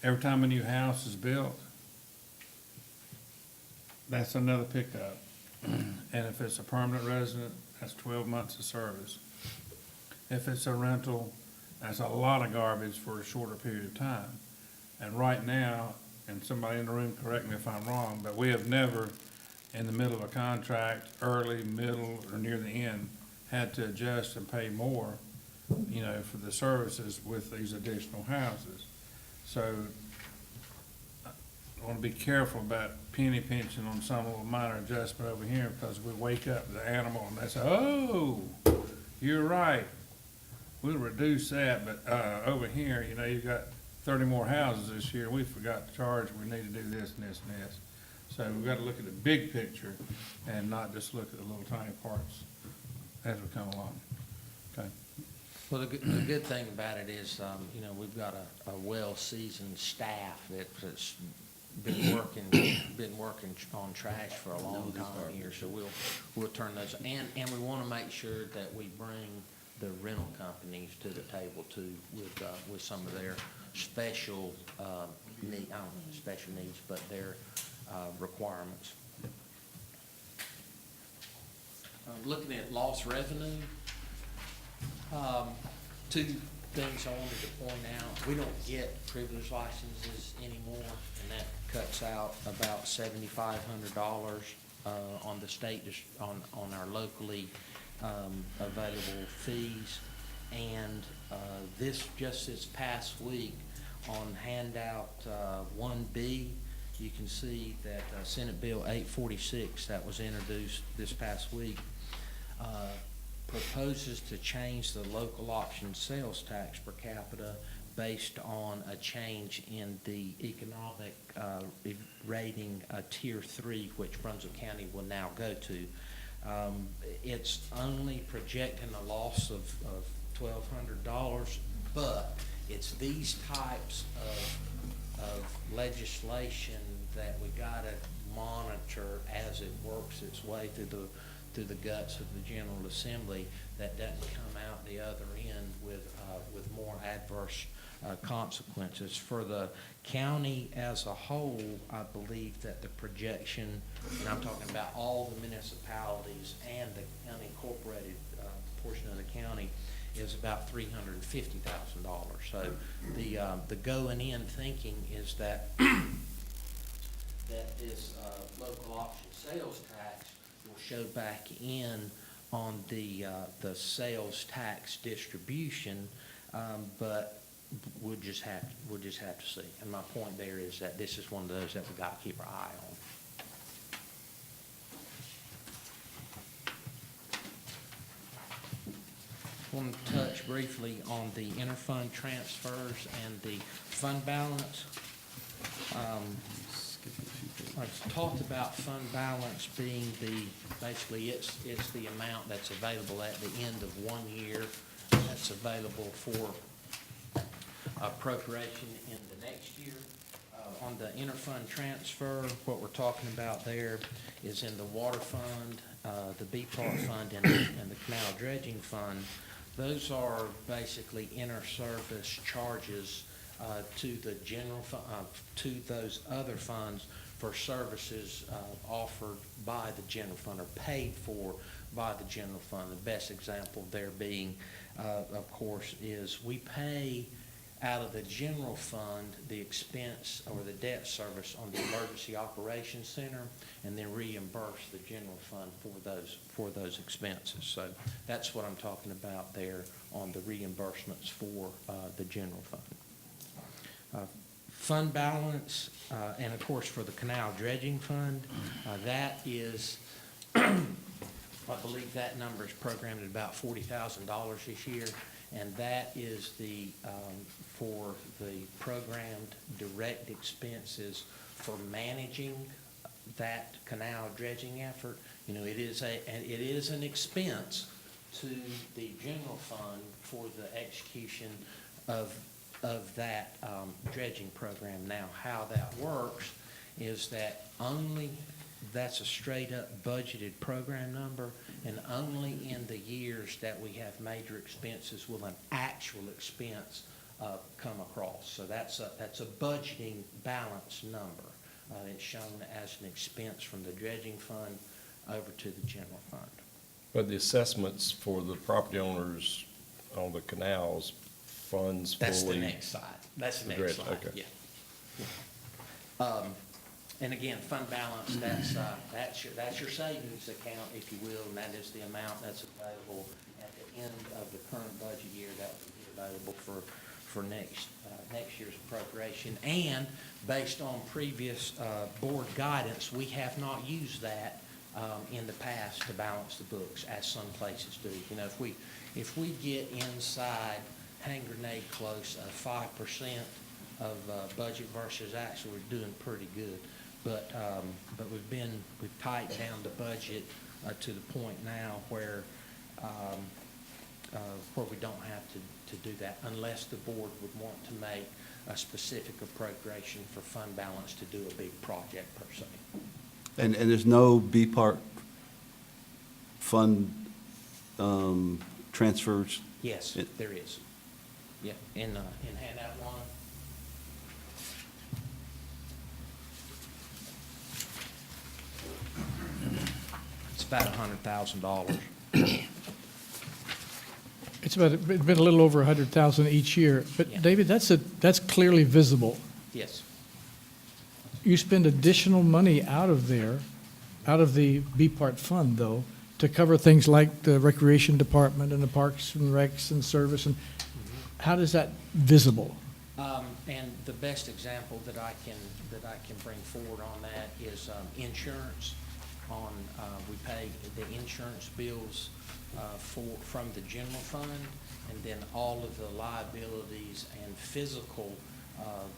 every time a new house is built, that's another pickup. And if it's a permanent resident, that's 12 months of service. If it's a rental, that's a lot of garbage for a shorter period of time. And right now, and somebody in the room, correct me if I'm wrong, but we have never, in the middle of a contract, early, middle, or near the end, had to adjust and pay more, you know, for the services with these additional houses. So I want to be careful about penny pinching on some little minor adjustment over here, because we wake up the animal and they say, oh, you're right, we'll reduce that, but over here, you know, you've got 30 more houses this year, we forgot to charge, we need to do this and this and this. So we've got to look at the big picture and not just look at the little tiny parts as we come along. Okay. Well, the good thing about it is, you know, we've got a well-seasoned staff that's been working on trash for a long time here, so we'll turn those, and we want to make sure that we bring the rental companies to the table too, with some of their special, I don't know, special needs, but their requirements. Looking at lost revenue, two things I wanted to point out. We don't get privilege licenses anymore, and that cuts out about $7,500 on the state, on our locally available fees. And just this past week, on handout 1B, you can see that Senate Bill 846 that was introduced this past week proposes to change the local option sales tax per capita based on a change in the economic rating, Tier 3, which Brunswick County will now go to. It's only projecting a loss of $1,200, but it's these types of legislation that we gotta monitor as it works its way through the guts of the General Assembly, that doesn't come out the other end with more adverse consequences. For the county as a whole, I believe that the projection, and I'm talking about all the municipalities and the unincorporated portion of the county, is about $350,000. So the going in thinking is that that this local option sales tax will show back in on the sales tax distribution, but we'll just have to see. And my point there is that this is one of those that we got to keep our eye on. I want to touch briefly on the interfund transfers and the fund balance. I've talked about fund balance being basically it's the amount that's available at the end of 1 year that's available for appropriation in the next year. On the interfund transfer, what we're talking about there is in the water fund, the BPART fund, and the canal dredging fund. Those are basically inter-service charges to the general to those other funds for services offered by the general fund or paid for by the general fund. The best example there being, of course, is we pay out of the general fund the expense or the debt service on the Emergency Operations Center, and then reimburse the general fund for those expenses. So that's what I'm talking about there on the reimbursements for the general fund. Fund balance, and of course for the canal dredging fund, that is, I believe that number is programmed at about $40,000 this year, and that is for the programmed direct expenses for managing that canal dredging effort. You know, it is an expense to the general fund for the execution of that dredging program. Now, how that works is that that's a straight up budgeted program number, and only in the years that we have major expenses will an actual expense come across. So that's a budgeting balance number. It's shown as an expense from the dredging fund over to the general fund. But the assessments for the property owners on the canals funds fully. That's the next slide. That's the next slide, Okay. yeah. And again, fund balance, that's your savings account, if you will, and that is the amount that's available at the end of the current budget year that will be available for next year's appropriation. And based on previous board guidance, we have not used that in the past to balance the books, as some places do. You know, if we get inside hand grenade close of 5% of budget versus actual, we're doing pretty good. But we've tightened down the budget to the point now where we don't have to do that unless the board would want to make a specific appropriation for fund balance to do a big project per se. And there's no B-Part fund transfers? Yes, there is. Yeah, in handout one. It's about $100,000. It's been a little over 100,000 each year. Yeah. But David, that's clearly visible. Yes. You spend additional money out of there, out of the B-Part fund, though, to cover things like the Recreation Department and the Parks and Recs and Service, and how does that visible? And the best example that I can bring forward on that is insurance. We pay the insurance bills from the general fund, and then all of the liabilities and physical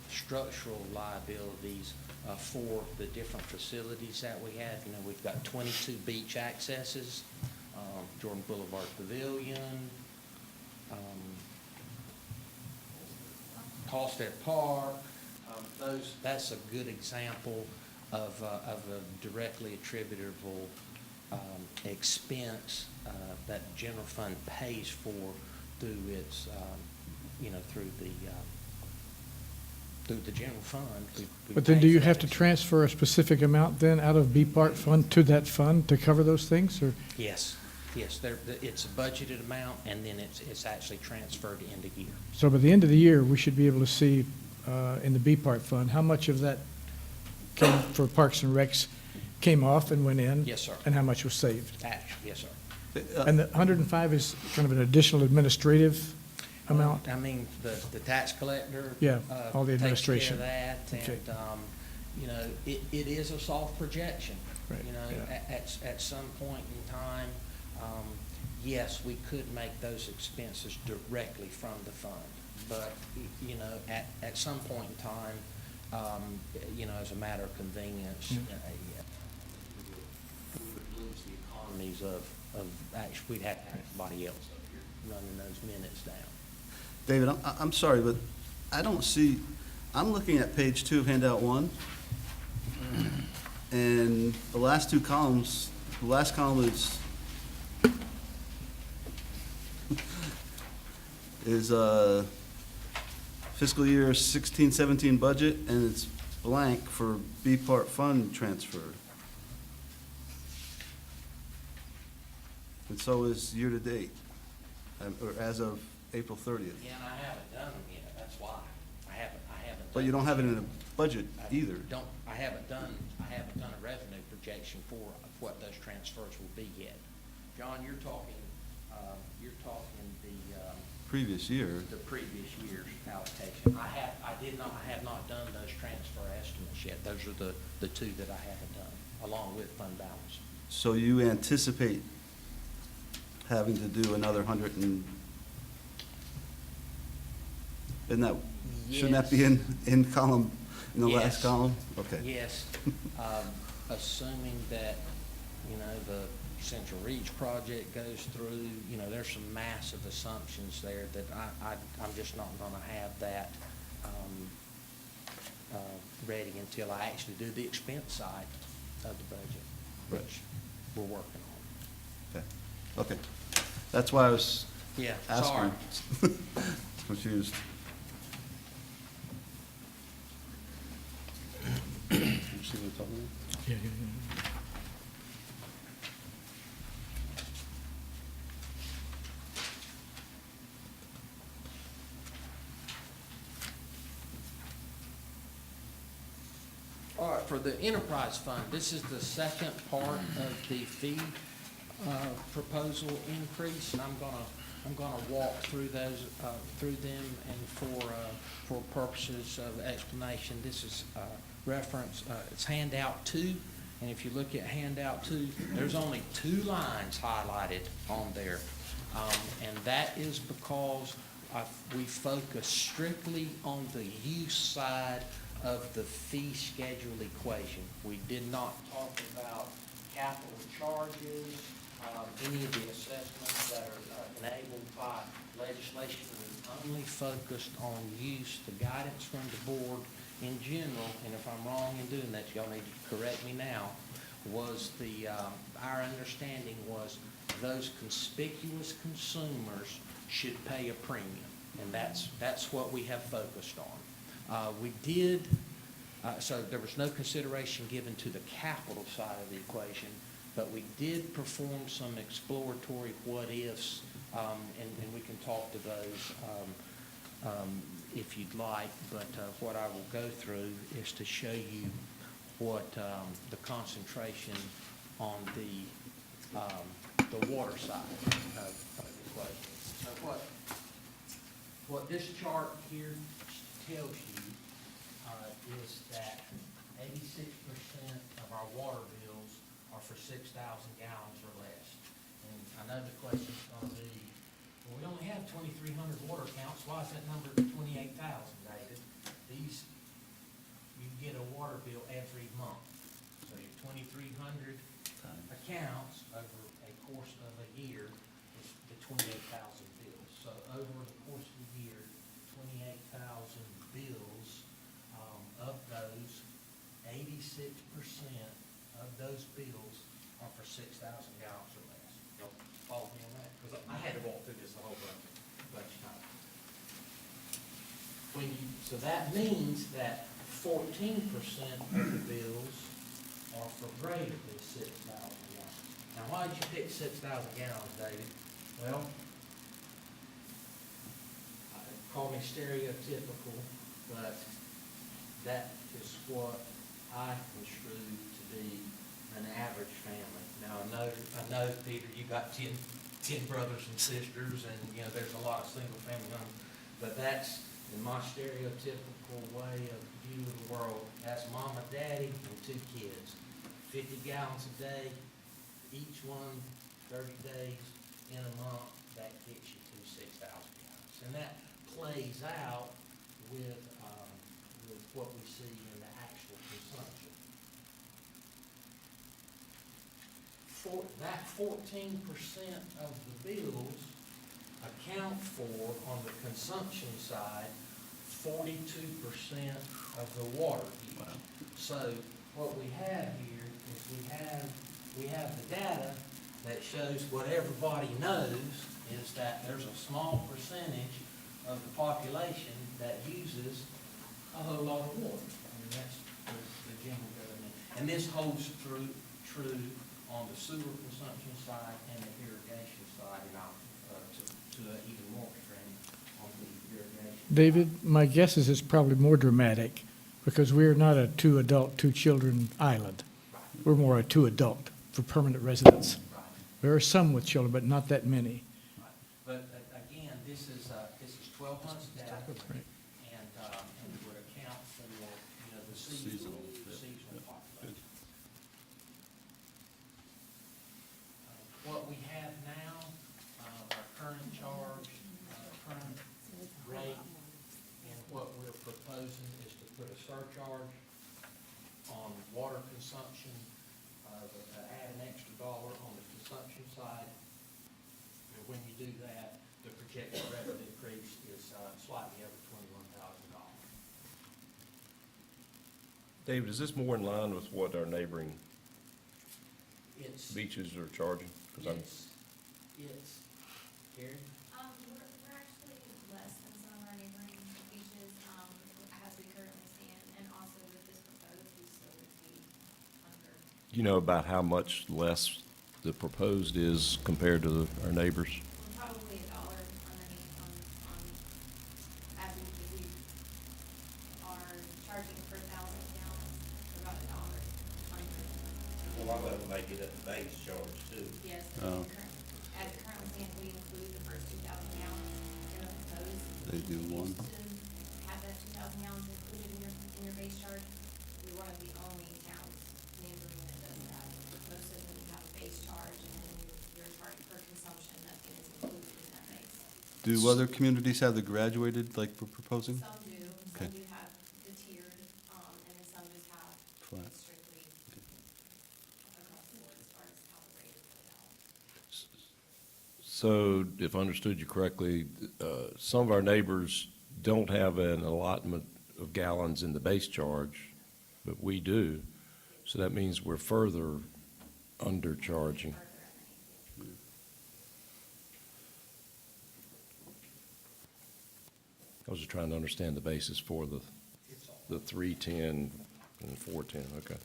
structural liabilities for the different facilities that we have. You know, we've got 22 beach accesses, Jordan Boulevard Pavilion, Halstead Park. That's a good example of a directly attributable expense that the general fund pays for through its, through the general fund. We But then pay do you for have that to transfer a specific amount then out of B-Part fund to that fund to cover those things, or? Yes, it's a budgeted amount, and then it's actually transferred end of year. So by the end of the year, we should be able to see in the B-Part fund, how much of that came for Parks and Recs came off and went in? Yes, sir. And how much was saved? Actually, yes, sir. And the 105 is kind of an additional administrative amount? I mean, the tax collector. Yeah, all the administration. Takes care of that, Okay. and, it is a soft projection. Right, You know, yeah. at some point in time, yes, we could make those expenses directly from the fund. But, at some point in time, as a matter of convenience, Yeah. we would lose the economies of actually, we'd have to have somebody else up here running those minutes down. David, I'm sorry, but I don't see, I'm looking at page 2 of handout 1, and the last two columns, the last column is fiscal year 16-17 budget, and it's blank for B-Part fund transfer. And so is year-to-date, or as of April 30th. Yeah, and I haven't done them yet, that's why. I haven't. But you don't have it in a budget either. I haven't done a revenue projection for what those transfers will be yet. John, you're talking Previous year. the previous year's allocation. I have not done those transfer estimates yet. Those are the two that I haven't done, along with fund balance. So you anticipate having to do another 100 and, isn't that, shouldn't that be in column, in the last Yes. column? Okay. Yes, assuming that, the Central Reach project goes through, there's some massive assumptions there that I'm just not gonna have that, ready until I actually do the expense side of the budget, Right. which we're working on. Okay. That's why I was Yeah, sorry. asking. Confused. You see what I'm talking about? Yeah. All right, for the enterprise fund, this is the second part of the fee proposal increase, and I'm gonna walk through those, through them, and for purposes of explanation, this is reference, it's handout 2, and if you look at handout 2, there's only 2 lines highlighted on there, and that is because we focus strictly on the use side of the fee schedule equation. We did not talk about capital charges, any of the assessments that are enabled by legislation. We only focused on use. The guidance from the board in general, and if I'm wrong in doing that, y'all need to correct me now, was our understanding was those conspicuous consumers should pay a premium, and that's what we have focused on. We did, so there was no consideration given to the capital side of the equation, but we did perform some exploratory what-ifs, and we can talk to those if you'd like, but what I will go through is to show you what the concentration on the water side of the equation. So what this chart here tells you is that 86% of our water bills are for 6,000 gallons or less. And I know the question's going to be, well, we only have 2,300 water accounts. Why is that number 28,000, David? You get a water bill every month. So your 2,300 accounts over a course of a year is the 28,000 bills. So over the course of the year, 28,000 bills, of those, 86% of those bills are for 6,000 gallons or less. Y'all follow me on that? Because I had to walk through this the whole bunch of times. So that means that 14% of the bills are for greater than 6,000 gallons. Now, why did you pick 6,000 gallons, David? Well, call me stereotypical, but that is what I construed to be an average family. Now, I know, Peter, you got 10 brothers and sisters, and, you know, there's a lot of single-family homes, but that's, in my stereotypical way of view of the world, that's mama, daddy, and 2 kids. 50 gallons a day, each one 30 days in a month, that gets you to 6,000 gallons. And that plays out with what we see in the actual consumption. That 14% of the bills account for, on the consumption side, 42% of the water use. Wow. So what we have here is we have the data that shows what everybody knows is that there's a small percentage of the population that uses a whole lot of water. I mean, that's the general government. And this holds true on the sewer consumption side and the irrigation side, and to an even more extreme on the irrigation. David, my guess is it's probably more dramatic because we're not a 2 adult, 2 children island. Right. We're more a 2 adult for permanent residents. Right. There are some with children, but not that many. Right. But again, this is 12 months data. Right. And would account for, you know, the seasonal population. What we have now, our current charge, current rate, and what we're proposing is to put a surcharge on water consumption, add an extra dollar on the consumption side. And when you do that, the projected revenue increase is slightly over $21,000. David, is this more in line with what our neighboring It's, beaches are charging? 'Cause I'm- it's, Gary? We're actually less than some of our neighboring beaches, as we currently stand, and also with this proposed, we still would be under. Do you know about how much less the proposed is compared to our neighbors? Probably $1 underneath as we are charging per 1,000 gallons, about $1. of them make it at the base charge too. Yes, Oh. as it currently stands, we include the first 2,000 gallons. They're proposed. They do one. To have that 2,000 gallons included in your base charge. We're one of the only towns in the agreement that does that. Most of them have a base charge and then your charge per consumption, nothing is included in that base. Do other communities have the graduated, like we're proposing? Some do, Okay. some do have the tiered, and then some just have Flat. strictly across the board as far as how the rate is laid out. So if I understood you correctly, some of our neighbors don't have an allotment of gallons in the base charge, but we do. So that means we're further undercharging. I was just trying to understand the basis for the 310 and 410, okay.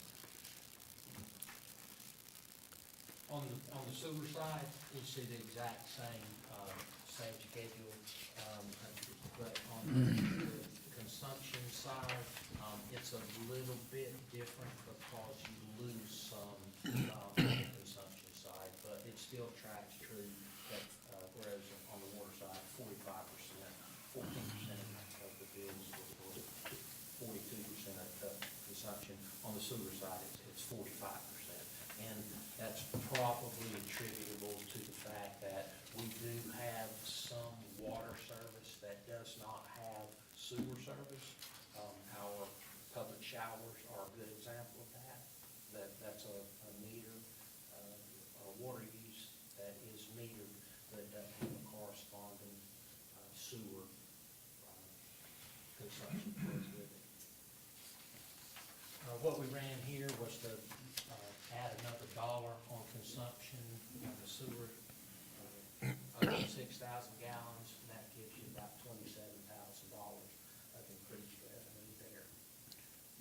On the sewer side, we see the exact same schedule. But on the consumption side, it's a little bit different because you lose some on the consumption side, but it still tracks true that, whereas on the water side, 45%, 14% of the bills were 42% of the consumption. On the sewer side, it's 45%. And that's probably attributable to the fact that we do have some water service that does not have sewer service. Our public showers are a good example of that. That's a meter, a water use that is metered, but doesn't have a corresponding sewer consumption goes with it. What we ran here was to add another $1 on consumption on the sewer, over 6,000 gallons, and that gives you about $27,000 of increased revenue there.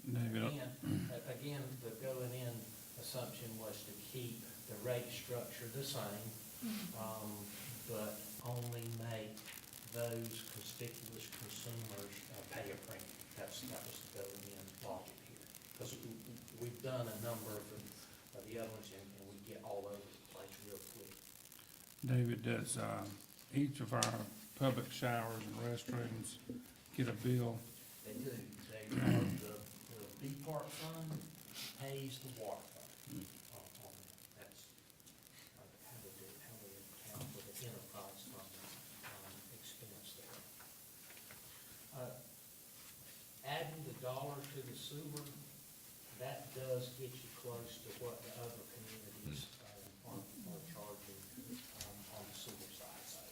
David, Again, the going-in assumption was to keep the rate structure the same, but only make those conspicuous consumers pay a premium. That was the going-in logic here. Because we've done a number of the other ones, and we get all over the place real quick. David, does each of our public showers and restrooms get a bill? They do. They are, the B Park fund pays the water fund on that. That's how they do, how they account for the enterprise fund expense there. Adding the $1 to the sewer, that does get you close to what the other communities are charging on the sewer side.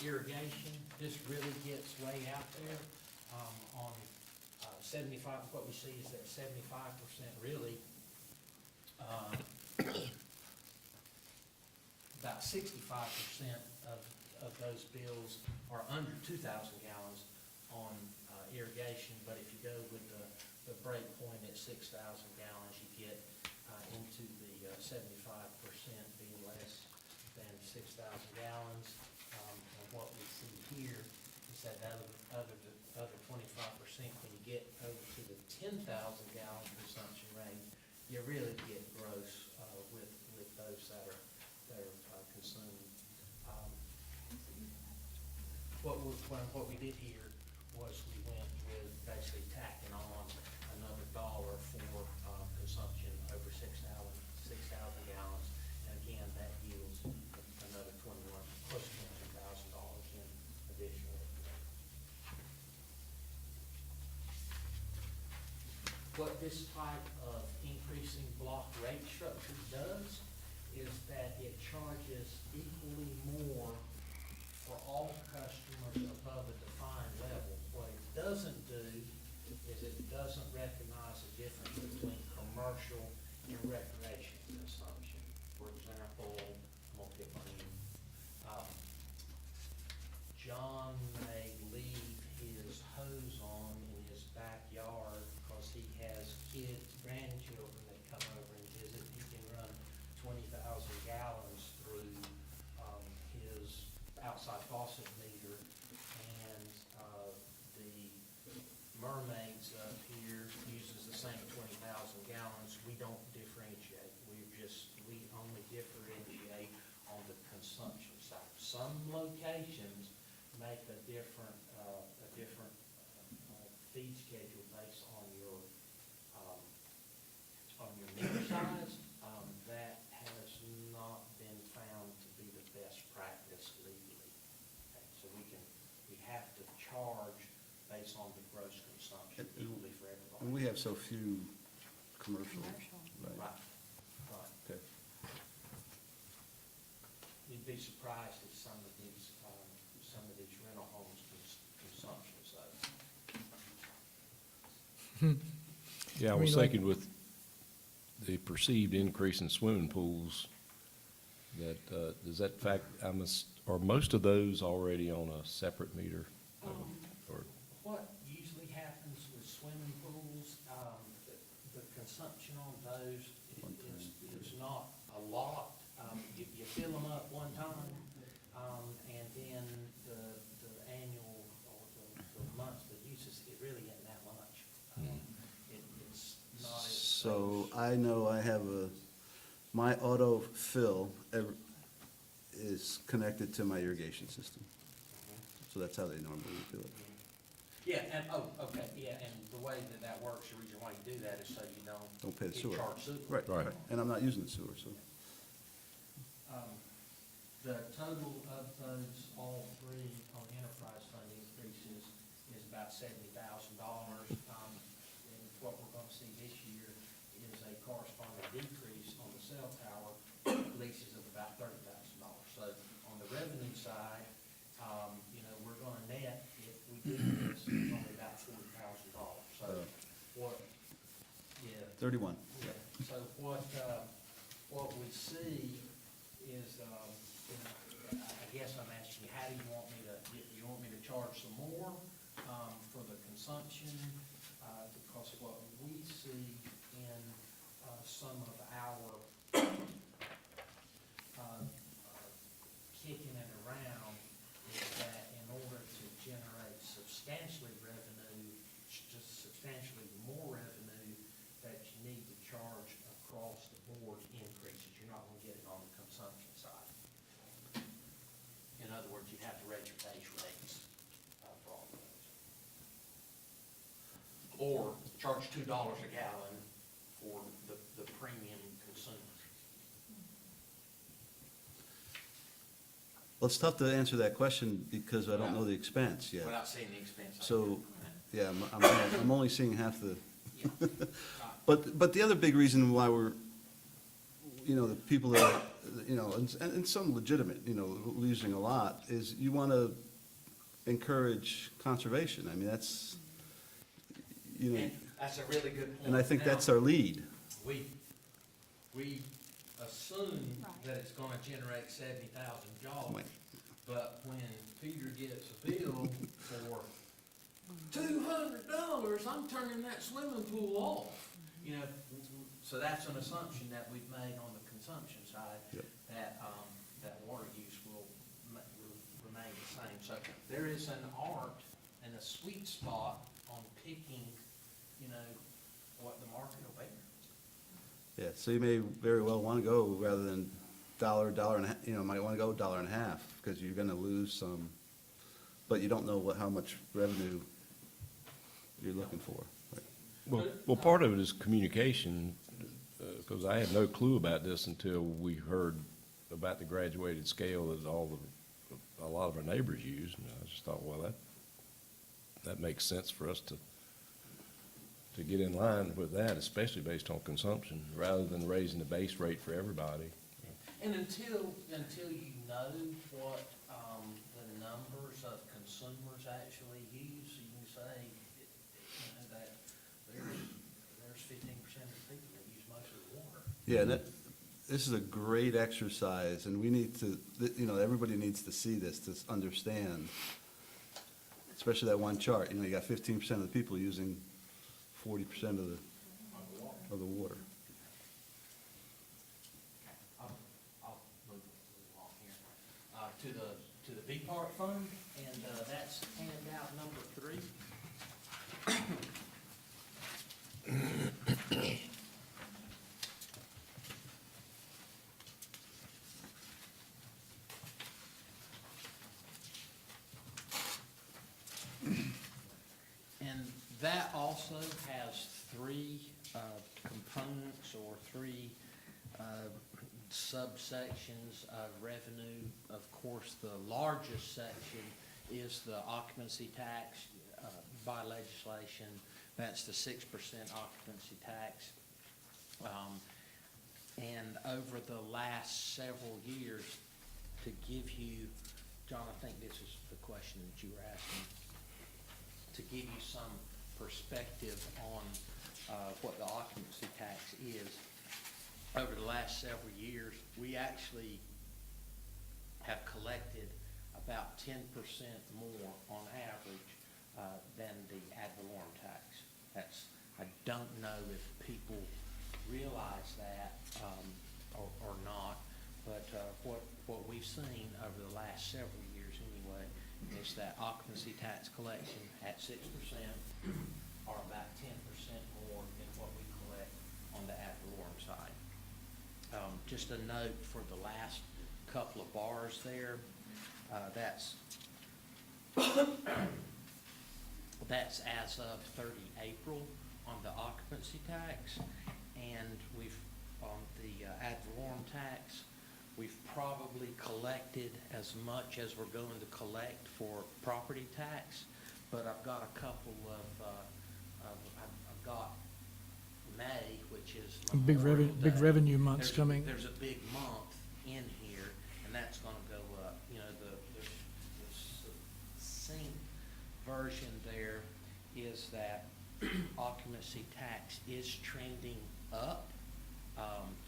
Irrigation, this really gets way out there. On 75, what we see is that 75% really, about 65% of those bills are under 2,000 gallons on irrigation, but if you go with the break point at 6,000 gallons, you get into the 75% being less than 6,000 gallons. And what we see here is that other 25%, when you get over to the 10,000 gallon consumption range, you really get gross with those that are consuming. What we did here was we went with basically tacking on another $1 for consumption over 6,000 gallons. And again, that yields another close to $22,000 in additional. What this type of increasing block rate structure does is that it charges equally more for all customers above a defined level. What it doesn't do is it doesn't recognize the difference between commercial and recreation consumption. For example, I'm gonna pick my name. John may leave his hose on in his backyard because he has kids, grandchildren that come over and visit. He can run 20,000 gallons through charge based on the gross consumption equally for And everybody. we have so few commercial. Right, Right. right. Okay. You'd be surprised at some of these rental homes consumption, so. Yeah, I I was mean, like- thinking with the perceived increase in swimming pools, that, does that fact, are most of those already on a separate meter? Or, What usually happens with swimming pools, the consumption on those is not a lot. You fill them up one time, and then the annual or the monthly uses, it really isn't that much. It's not as. So I know I have my auto fill is connected to my irrigation system. So that's how they normally do it. Yeah, and, okay, yeah, and the way that works, the reason why you do that is so you don't. Don't pay the get sewer. charged sewer. Right, right. And I'm not using the sewer, so. The total of those, all three on the enterprise fund increases is about $70,000. And what we're gonna see this year is a corresponding decrease on the cell tower leases of about $30,000. So on the revenue side, we're gonna net, if we do this, it's only about $40,000. So what, yeah. 31. Yeah, so what we see is, I guess I'm asking you, how do you want me to charge some more, for the consumption? Because what we see in, some of our, kicking it around is that in order to generate substantially more revenue, that you need to charge across the board increases. You're not gonna get it on the consumption side. In other words, you'd have to raise your base rates, for all of those. Or charge $2 a gallon for the premium consumers. Well, it's tough to answer that question because I don't know the expense yet. Without seeing the expense. So, yeah, I'm only seeing half the, Yeah. but the other big reason why we're, the people that, and some legitimate, losing a lot, is you want to encourage conservation. I mean, that's, And that's a really good point. and I think Now, that's our lead. We assume that it's gonna generate $70,000, Right. but when Peter gets a bill for $200, I'm turning that swimming pool off. So that's an assumption that we've made on the consumption side, Yep. that water use will remain the same. So there is an art and a sweet spot on picking, what the market will bear. Yeah, so you may very well want to go rather than dollar and a half, might want to go $1.50 because you're going to lose some, but you don't know how much revenue you're looking for. Right. well, part of it is communication, because I had no clue about this until we heard about the graduated scale that a lot of our neighbors use, and I just thought, well, that makes sense for us to get in line with that, especially based on consumption, rather than raising the base rate for everybody. And until you know what, the numbers of consumers actually use, you can say, that there's 15% of the people that use most of the water. Yeah, this is a great exercise, and we need to, everybody needs to see this, to understand, especially that one chart, you got 15% of the people using 40% of the water. I'll move along here. To the B Park Fund, and that's handout number 3. And that also has 3 components or 3 subsections of revenue. Of course, the largest section is the occupancy tax. By legislation, that's the 6% occupancy tax. And over the last several years, to give you, John, I think this is the question that you were asking, to give you some perspective on what the occupancy tax is. Over the last several years, we actually have collected about 10% more on average than the ad valorem tax. I don't know if people realize that or not, but what we've seen over the last several years anyway is that occupancy tax collection at 6% are about 10% more than what we collect on the ad valorem side. Just a note for the last couple of bars there, that's as of 30 April on the occupancy tax, and we've, on the ad valorem tax, we've probably collected as much as we're going to collect for property tax, but I've got a couple of I've got May, which is Memorial Big Day. revenue months There's- coming. There's a big month in here, and that's gonna go up. You know, the succinct version there is that occupancy tax is trending up.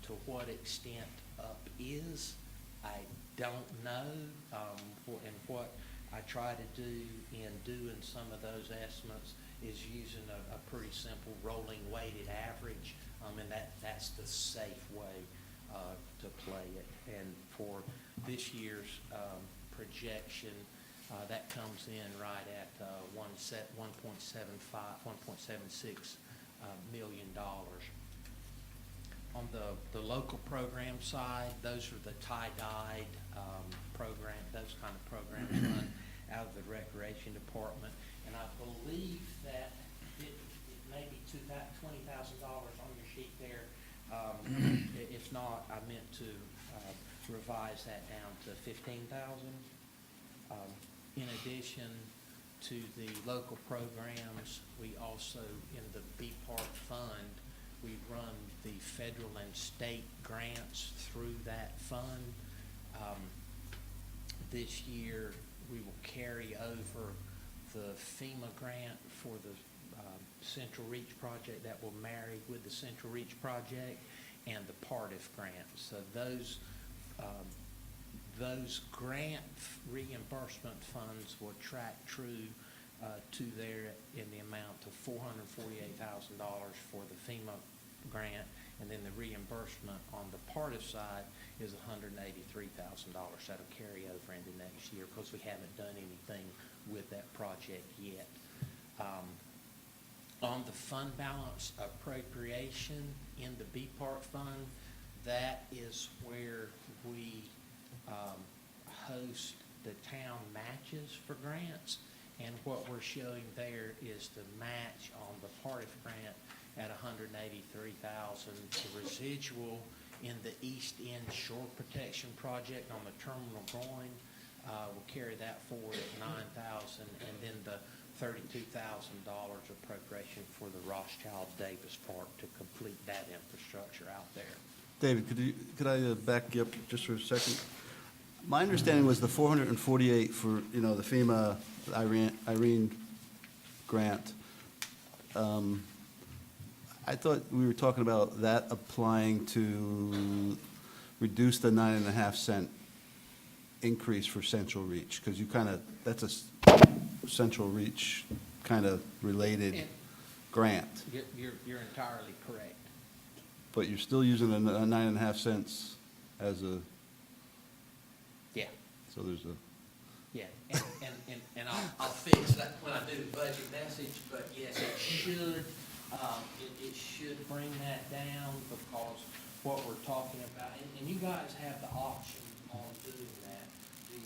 To what extent up is, I don't know. And what I try to do in doing some of those estimates is using a pretty simple rolling weighted average, and that's the safe way to play it. And for this year's projection, that comes in right at $1.76 million. On the local program side, those are the tie-dyed program, those kind of programs run out of the recreation department. And I believe that it may be $20,000 on your sheet there. If not, I meant to revise that down to $15,000. In addition to the local programs, we also, in the B-Park Fund, we run the federal and state grants through that fund. This year, we will carry over the FEMA grant for the Central Reach project that will marry with the Central Reach project, and the PARTIF grant. So those grant reimbursement funds will track true to there in the amount of $448,000 for the FEMA grant, and then the reimbursement on the PARTIF side is $183,000. That'll carry over into next year because we haven't done anything with that project yet. On the fund balance appropriation in the B-Park Fund, that is where we host the town matches for grants. And what we're showing there is the match on the PARTIF grant at $183,000. The residual in the East End Shore Protection Project on the terminal groin, we'll carry that forward at $9,000, and then the $32,000 appropriation for the Rothschild Davis Park to complete that infrastructure out there. David, could I back you up just for a second? My understanding was the 448 for, the FEMA Irene grant. I thought we were talking about that applying to reduce the 9.5 cent increase for Central Reach, because that's a Central Reach kind of related grant. You're entirely correct. But you're still using the 9.5 cents as a, Yeah. so there's a, Yeah, and I'll fix that when I do the budget message, but yes, it should bring that down, because what we're talking about, and you guys have the option on doing that. The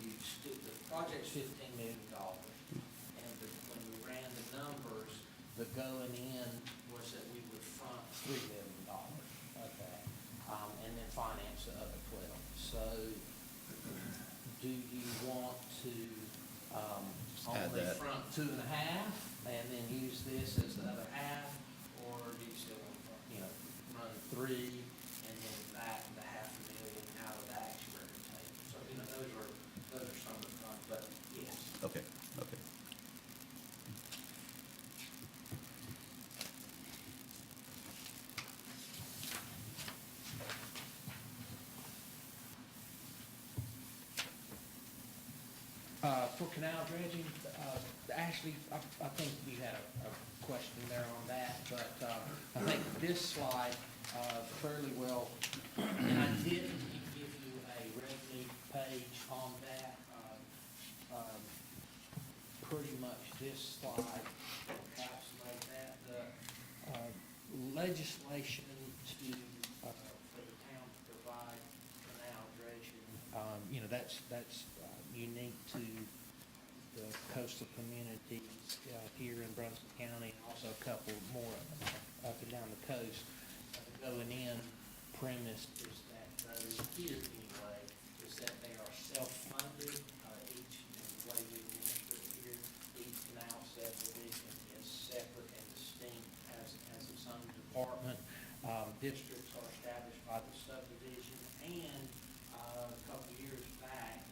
project's $15 million, and when we ran the numbers, the going in was that we would front $3 million, okay, and then finance the other 12. So, do you want to add only that. from 2.5, and then use this as the other half, or do you still want, you know, run 3, and then back the $500,000 out of the actuary table? So, you know, those are some of the funds, but yes. Okay, okay. For canal dredging, Ashley, I think you had a question there on that, but I think this slide fairly well, and I didn't give you a revenue page on that. Pretty much this slide encapsulate that. The legislation to, for the town to provide canal dredging, you know, that's unique to the coastal communities here in Brunswick County, and also a couple more up and down the coast. Going in premise is that those here anyway, is that they are self-funded, each, and the way we administer it here, each canal subdivision is separate and distinct as its own department. Districts are established by the subdivision, and a couple years back,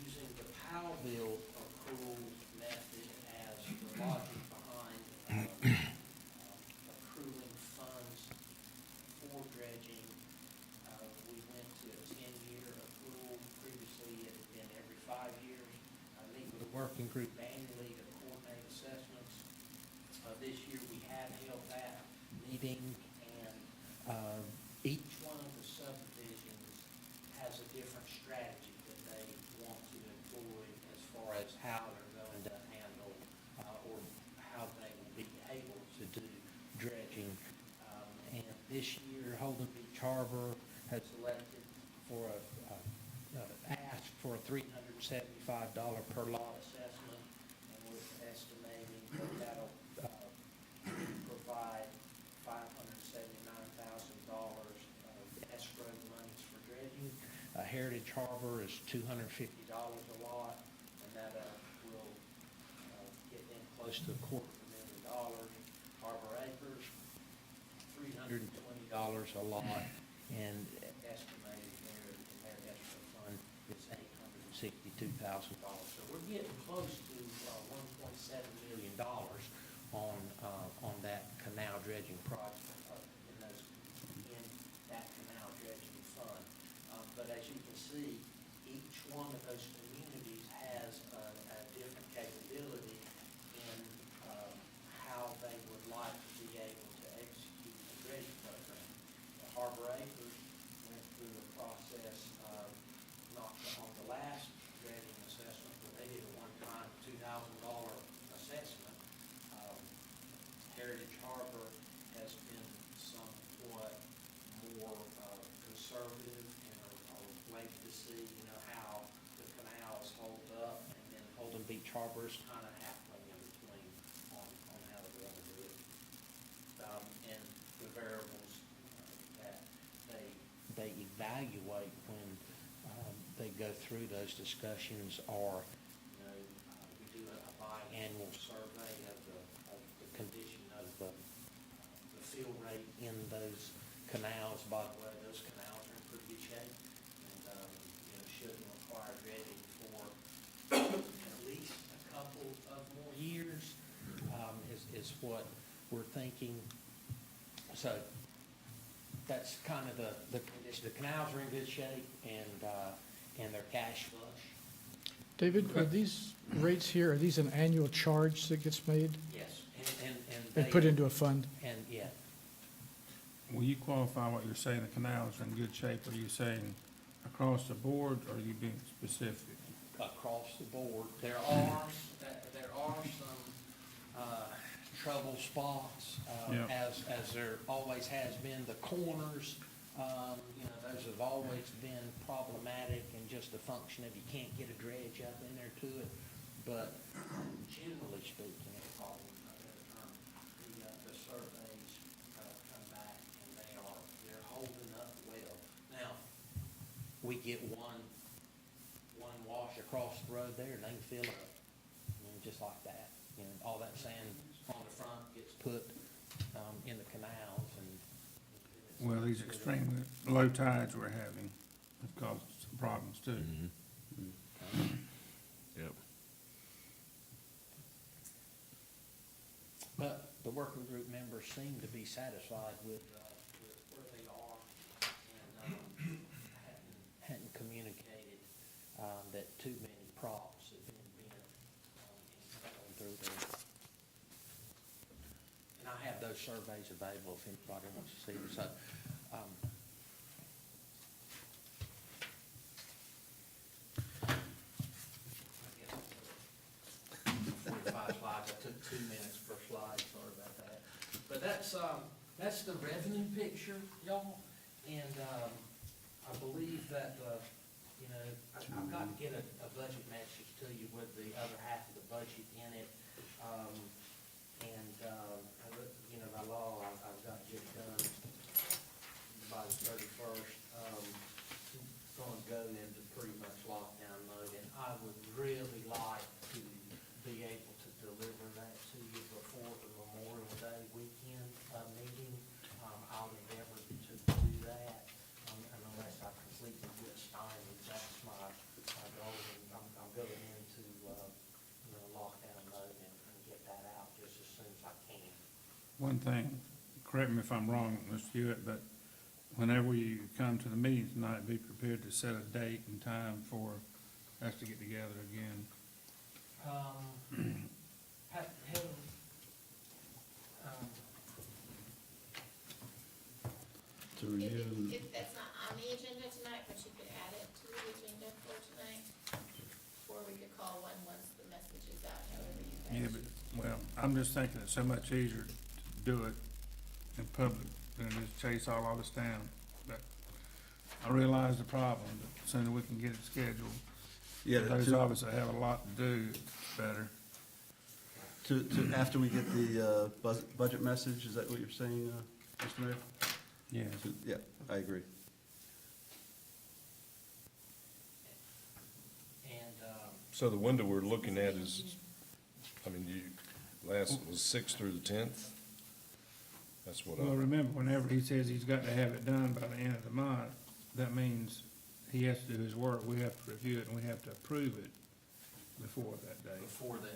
using the POW bill accrual method as the logic behind accruing funds for dredging, we went to a 10-year accrual. Previously, it had been every 5 years. I meet with a working group annually to coordinate assessments. This year, we have held that meeting, and each one of the subdivisions has a different strategy that they want to employ as far as how they're going to handle or how they will be able to do dredging. And this year, Holden Beach Harbor has elected for asked for a $375 per lot assessment, and we're estimating that that'll provide $579,000 of escrow monies for dredging. Heritage Harbor is $250 a lot, and that will get them close to $250,000. Harbor Acres, $320 a lot, and estimated their escrow fund is $862,000. So we're getting close to $1.7 million on that canal dredging project, in that canal dredging fund. But as you can see, each one of those communities has a different capability in how they would like to be able to execute the dredging program. Harbor Acres went through a process of, not on the last dredging assessment, but they did a one-time $2,000 assessment. Heritage Harbor has been somewhat more conservative and are waiting to see, you know, how the canals hold up, and then Holden Beach Harbor is kind of halfway in between on how they're going to do it. And the variables that they evaluate when they go through those discussions are, you know, we do a biannual survey of the condition of the fill rate in those canals. By the way, those canals are in pretty good shape, and you know, shouldn't require dredging for at least a couple of more years, is what we're thinking. So that's kind of the condition. The canals are in good shape, and they're cash flush. David, are these rates here, are these an annual charge that gets made Yes, and and put into a fund? And yeah, Will you qualify what you're saying, the canals are in good shape? Are you saying across the board, or are you being specific? across the board. There are some trouble spots, Yeah. as there always has been. The corners, you know, those have always been problematic and just a function of you can't get a dredge up in there to it. But generally speaking, it's probably a better term. The surveys come back and they're holding up well. Now, we get one wash across the road there and they can fill up, just like that. All that sand on the front gets put, in the canals and. Well, these extremely low tides we're having have caused some problems too. Yep. But the working group members seem to be satisfied with where they are and hadn't communicated that too many props have been installed through there. And I have those surveys available if anybody wants to see them. So, I guess 45 slides. I took 2 minutes per slide, sorry about that. But that's the revenue picture, y'all. And, I believe that, I've got to get a budget message to you with the other half of the budget in it. By law, I've got to get it done by the 31st. Going to go into pretty much lockdown mode, and I would really like to be able to deliver that to you before the Memorial Day weekend meeting. I'll endeavor to do that, unless I completely get stymied. That's my goal, and I'm going into lockdown mode and get that out just as soon as I can. One thing, correct me if I'm wrong, Mr. Hewitt, but whenever you come to the meeting tonight, be prepared to set a date and time for us to get together again. To review, If that's not on the agenda tonight, but you could add it to the agenda for tonight, or we could call one once the message is out, however you guys. Yeah, but, well, I'm just thinking it's so much easier to do it in public than just chase all this down. But I realize the problem, but the sooner we can get it scheduled, yeah, those of us that have a lot to do, it's better. after we get the budget message, is that what you're saying, Mr. Mayor? Yes. Yeah, I agree. And, So the window we're looking at is, last was 6th through the 10th? That's what Well, remember, whenever he says he's got to have it done by the end of the month, that means he has to do his work, we have to review it, and we have to approve it before that day. before the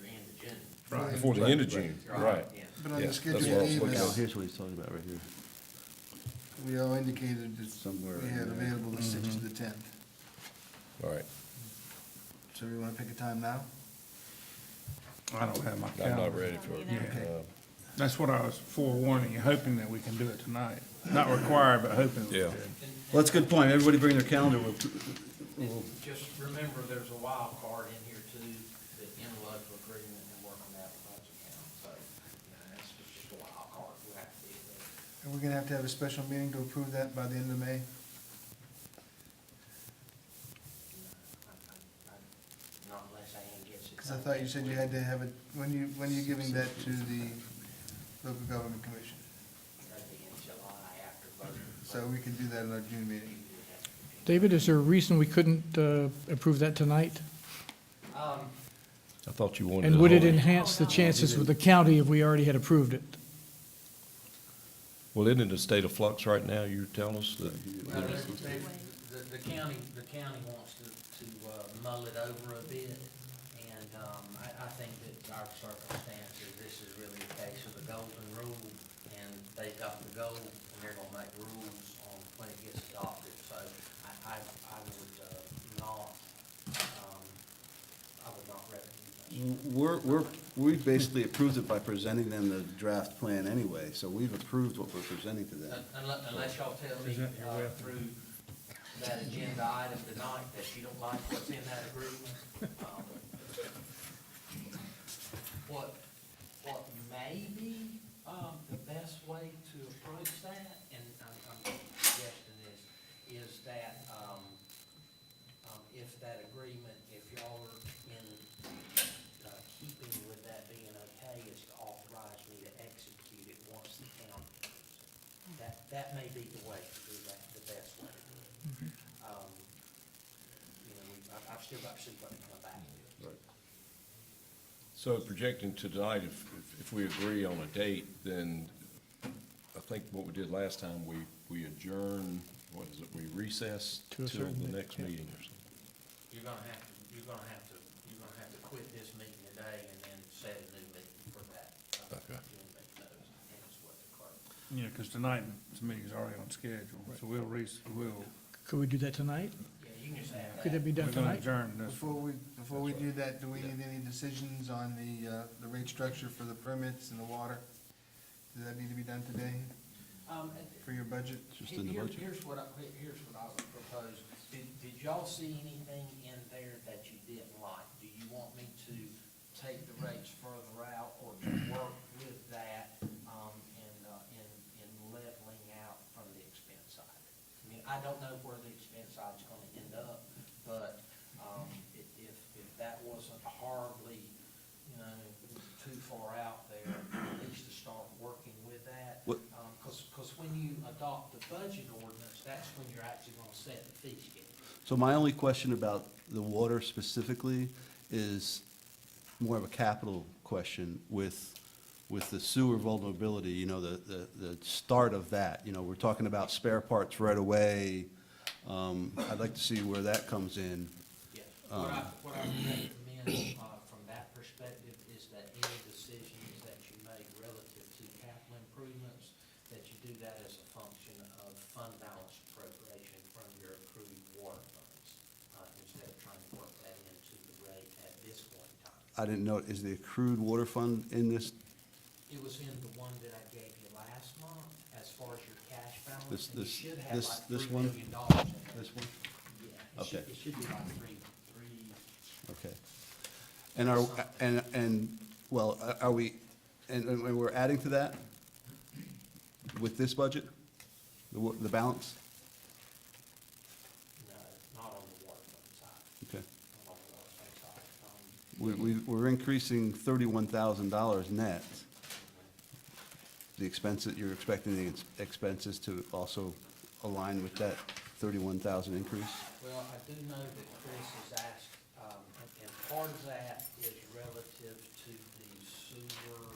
end of June. Right. Before the end of June, right. Yeah. But on Yeah, the schedule that's you what I was gave looking Now, us, here's what he's talking about right here. we all indicated that Somewhere we had in there. available the 6th to the 10th. All right. So we want to pick a time now? I don't have my I'm calendar. not ready for it. Yeah. That's what I was forewarning you, hoping that we can do it tonight. Not required, but hoping we Yeah. could. Well, that's a good point. Everybody bring their calendar. We'll Just remember, there's a wild card in here too, the interlocal agreement and working out the budget count. So, that's just a wild card. We have to deal with it. And we're going to have a special meeting to approve that by the end of May? Not unless Ann gets it. Because I thought you said you had to have it, when are you giving that to the local government commission? That'd be in July after budget. So we can do that in our June meeting. David, is there a reason we couldn't approve that tonight? I thought you wanted. And to would it hold enhance the chances with the county if we already had approved it? Well, isn't it a state of flux right now? You're telling us that. Well, the county wants to mull it over a bit, and I think that our circumstances, this is really a case of the golden rule, and they've got the goal, and they're gonna make rules on when it gets adopted, so I would not recommend that. We basically approved it by presenting them the draft plan anyway, so we've approved what we're presenting to them. Unless y'all tell me Is that your way? through that agenda item tonight that you don't like what's in that agreement. What may be the best way to approach that, and I'm suggesting is that if that agreement, if y'all are in keeping with that being okay, is to authorize me to execute it once the county approves it. That may be the way to do that, the best way to do it. I've still got to see what they come back with. So projecting to tonight, if we agree on a date, then I think what we did last time, we adjourn, what is it, we recess To a till certain the date, next yeah. meeting or something. You're gonna have to quit this meeting today and then set a new meeting for that. Okay. You'll make those, and it's what the clerk. Yeah, because tonight's meeting's already on schedule, so we'll, Could we do that tonight? Yeah, you can just add Could that that. be we're done gonna tonight? adjourn this. Before we do that, do we need any decisions on the rate structure for the permits and the water? Does that need to be done today for your budget? Just in the budget. Here's what I would propose. Did y'all see anything in there that you didn't like? Do you want me to take the rates further out or to work with that, in leveling out from the expense side? I mean, I don't know where the expense side's gonna end up, but, if that wasn't horribly, too far out there, at least to start working with that. What- Cause when you adopt the budget ordinance, that's when you're actually gonna set the fee schedule. So my only question about the water specifically is more of a capital question with the sewer vulnerability, the start of that. We're talking about spare parts right away. I'd like to see where that comes in. Yes. What I would recommend, from that perspective is that any decisions that you make relative to capital improvements, that you do that as a function of fund balance appropriation from your accrued water funds, instead of trying to work that into the rate at this point in time. I didn't know, is the accrued water fund in this? It was in the one that I gave you last month, as far as your cash balance, This- and you this- should have this- like this $3 one? million in there. This one? Yeah, Okay. it should be like three. Okay. Are we, and we're adding to that with this budget? The balance? No, not on the water fund side, Okay. not on the water fund side. We're increasing $31,000 net. The expense that you're expecting the expenses to also align with that 31,000 increase? Well, I do know that Chris has asked, and part of that is relative to the sewer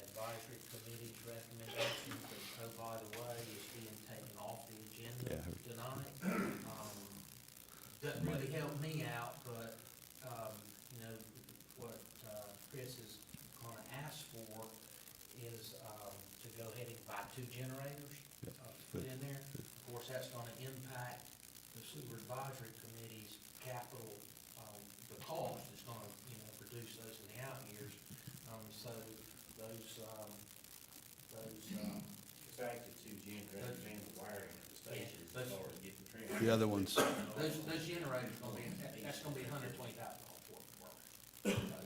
advisory committee's recommendation, that, oh, by the way, is being taken off the agenda Yeah, I heard. tonight. Doesn't really help me out, but, what Chris is gonna ask for is, to go ahead and buy 2 generators, Yep, to put good, in there. good. Of course, that's gonna impact the sewer advisory committee's capital, the cost is gonna, produce those in the out years. So those, It's actually 2 generators and the wiring at the station Yeah, as far as getting trimmed. The other ones, those generators gonna be, that's gonna be $120,000 worth of work.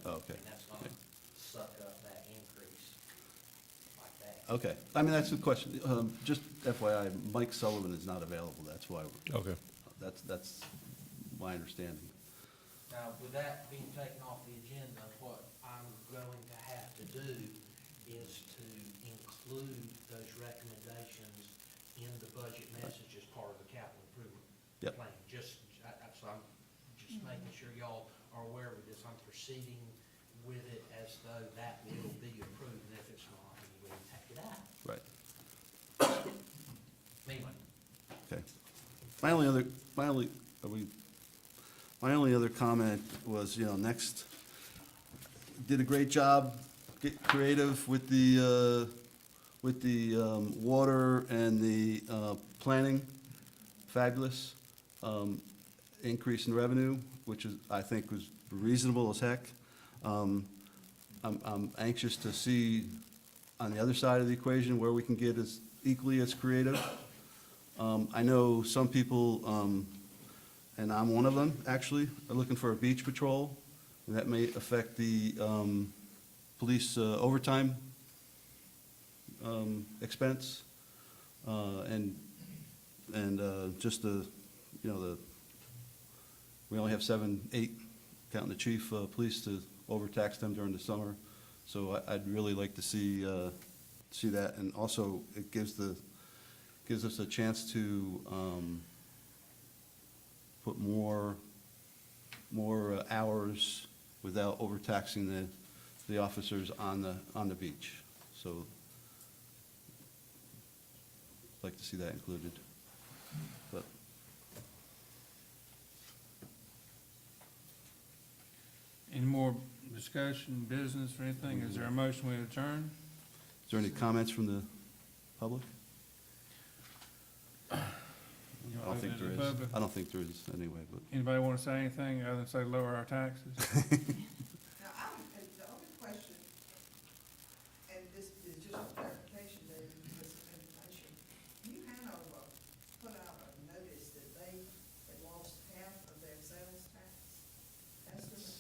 Oh, okay. And that's gonna suck up that increase like that. okay. I mean, that's the question. Just FYI, Mike Sullivan is not available, that's why, Okay. that's my understanding. Now, with that being taken off the agenda, what I'm going to have to do is to include those recommendations in the budget message as part of the capital improvement Yep. plan. So I'm just making sure y'all are aware of this. I'm proceeding with it as though that will be approved, and if it's not, then we'll take it out. Right, Anyway, okay. My only other comment was, next, did a great job, get creative with the water and the planning, fabulous. Increase in revenue, which is, I think was reasonable as heck. I'm anxious to see on the other side of the equation where we can get as equally as creative. I know some people, and I'm one of them, actually, are looking for a beach patrol, and that may affect the police overtime expense, and just we only have 7, 8, counting the chief, police to overtax them during the summer, so I'd really like to see that, and also it gives us a chance to put more more hours without overtaxing the officers on the beach. So I'd like to see that included. But Any more discussion, business, or anything? Is there a motion we adjourn? is there any comments from the public? You I wanna don't open think it to there the is. public? I don't think there is anyway, but. Anybody want to say anything other than say lower our taxes? Now, the only question, and this is just a clarification, maybe with some information. New Hanover put out a notice that they had lost half of their sales tax estimate.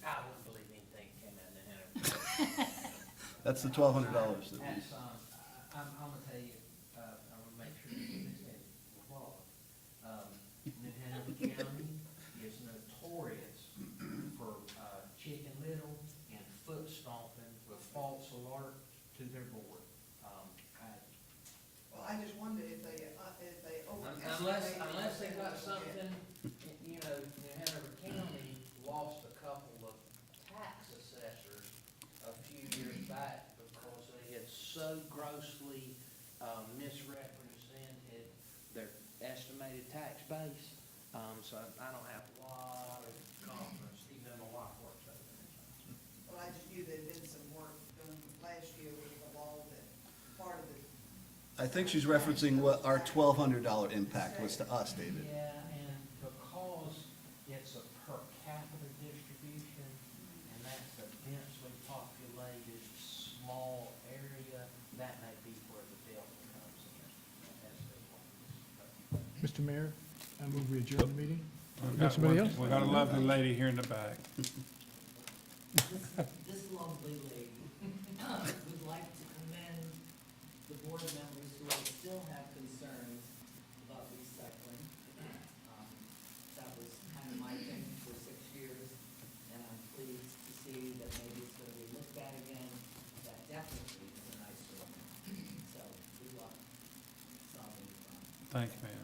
I wouldn't believe anything came out of Hanover. That's the $1,200 that we. That's, I'm gonna tell you, I'm gonna make sure you understand the law. New Hanover County is notorious for, chicken little and foot stomping with false alert to their board. Well, I just wondered if they Unless overestimated. they got something, you know, New Hanover County lost a couple of tax assessors a few years back because they had so grossly misrepresented their estimated tax base. So I don't have a lot of confidence, even though my wife works over there. Well, I just knew there'd been some work done last year with the law that part of the. I think she's referencing what our $1,200 impact was to us, David. Yeah, and because it's a per capita distribution, and that's a densely populated, small area, that may be where the delta comes in. That's the one. Mr. Mayor, I move we adjourn the meeting. We've Got got somebody one- else? We got a lovely lady here in the back. This lovely lady would like to commend the board members who still have concerns about recycling. That was kind of my thing for 6 years, and I'm pleased to see that maybe it's gonna be looked at again. That definitely is a nice one. So, good luck solving the problem. Thank you, ma'am.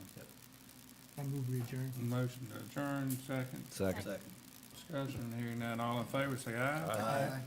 I move we adjourn. Motion to adjourn, second. Second. Discussion, hearing none, all in favor, say aye. Aye.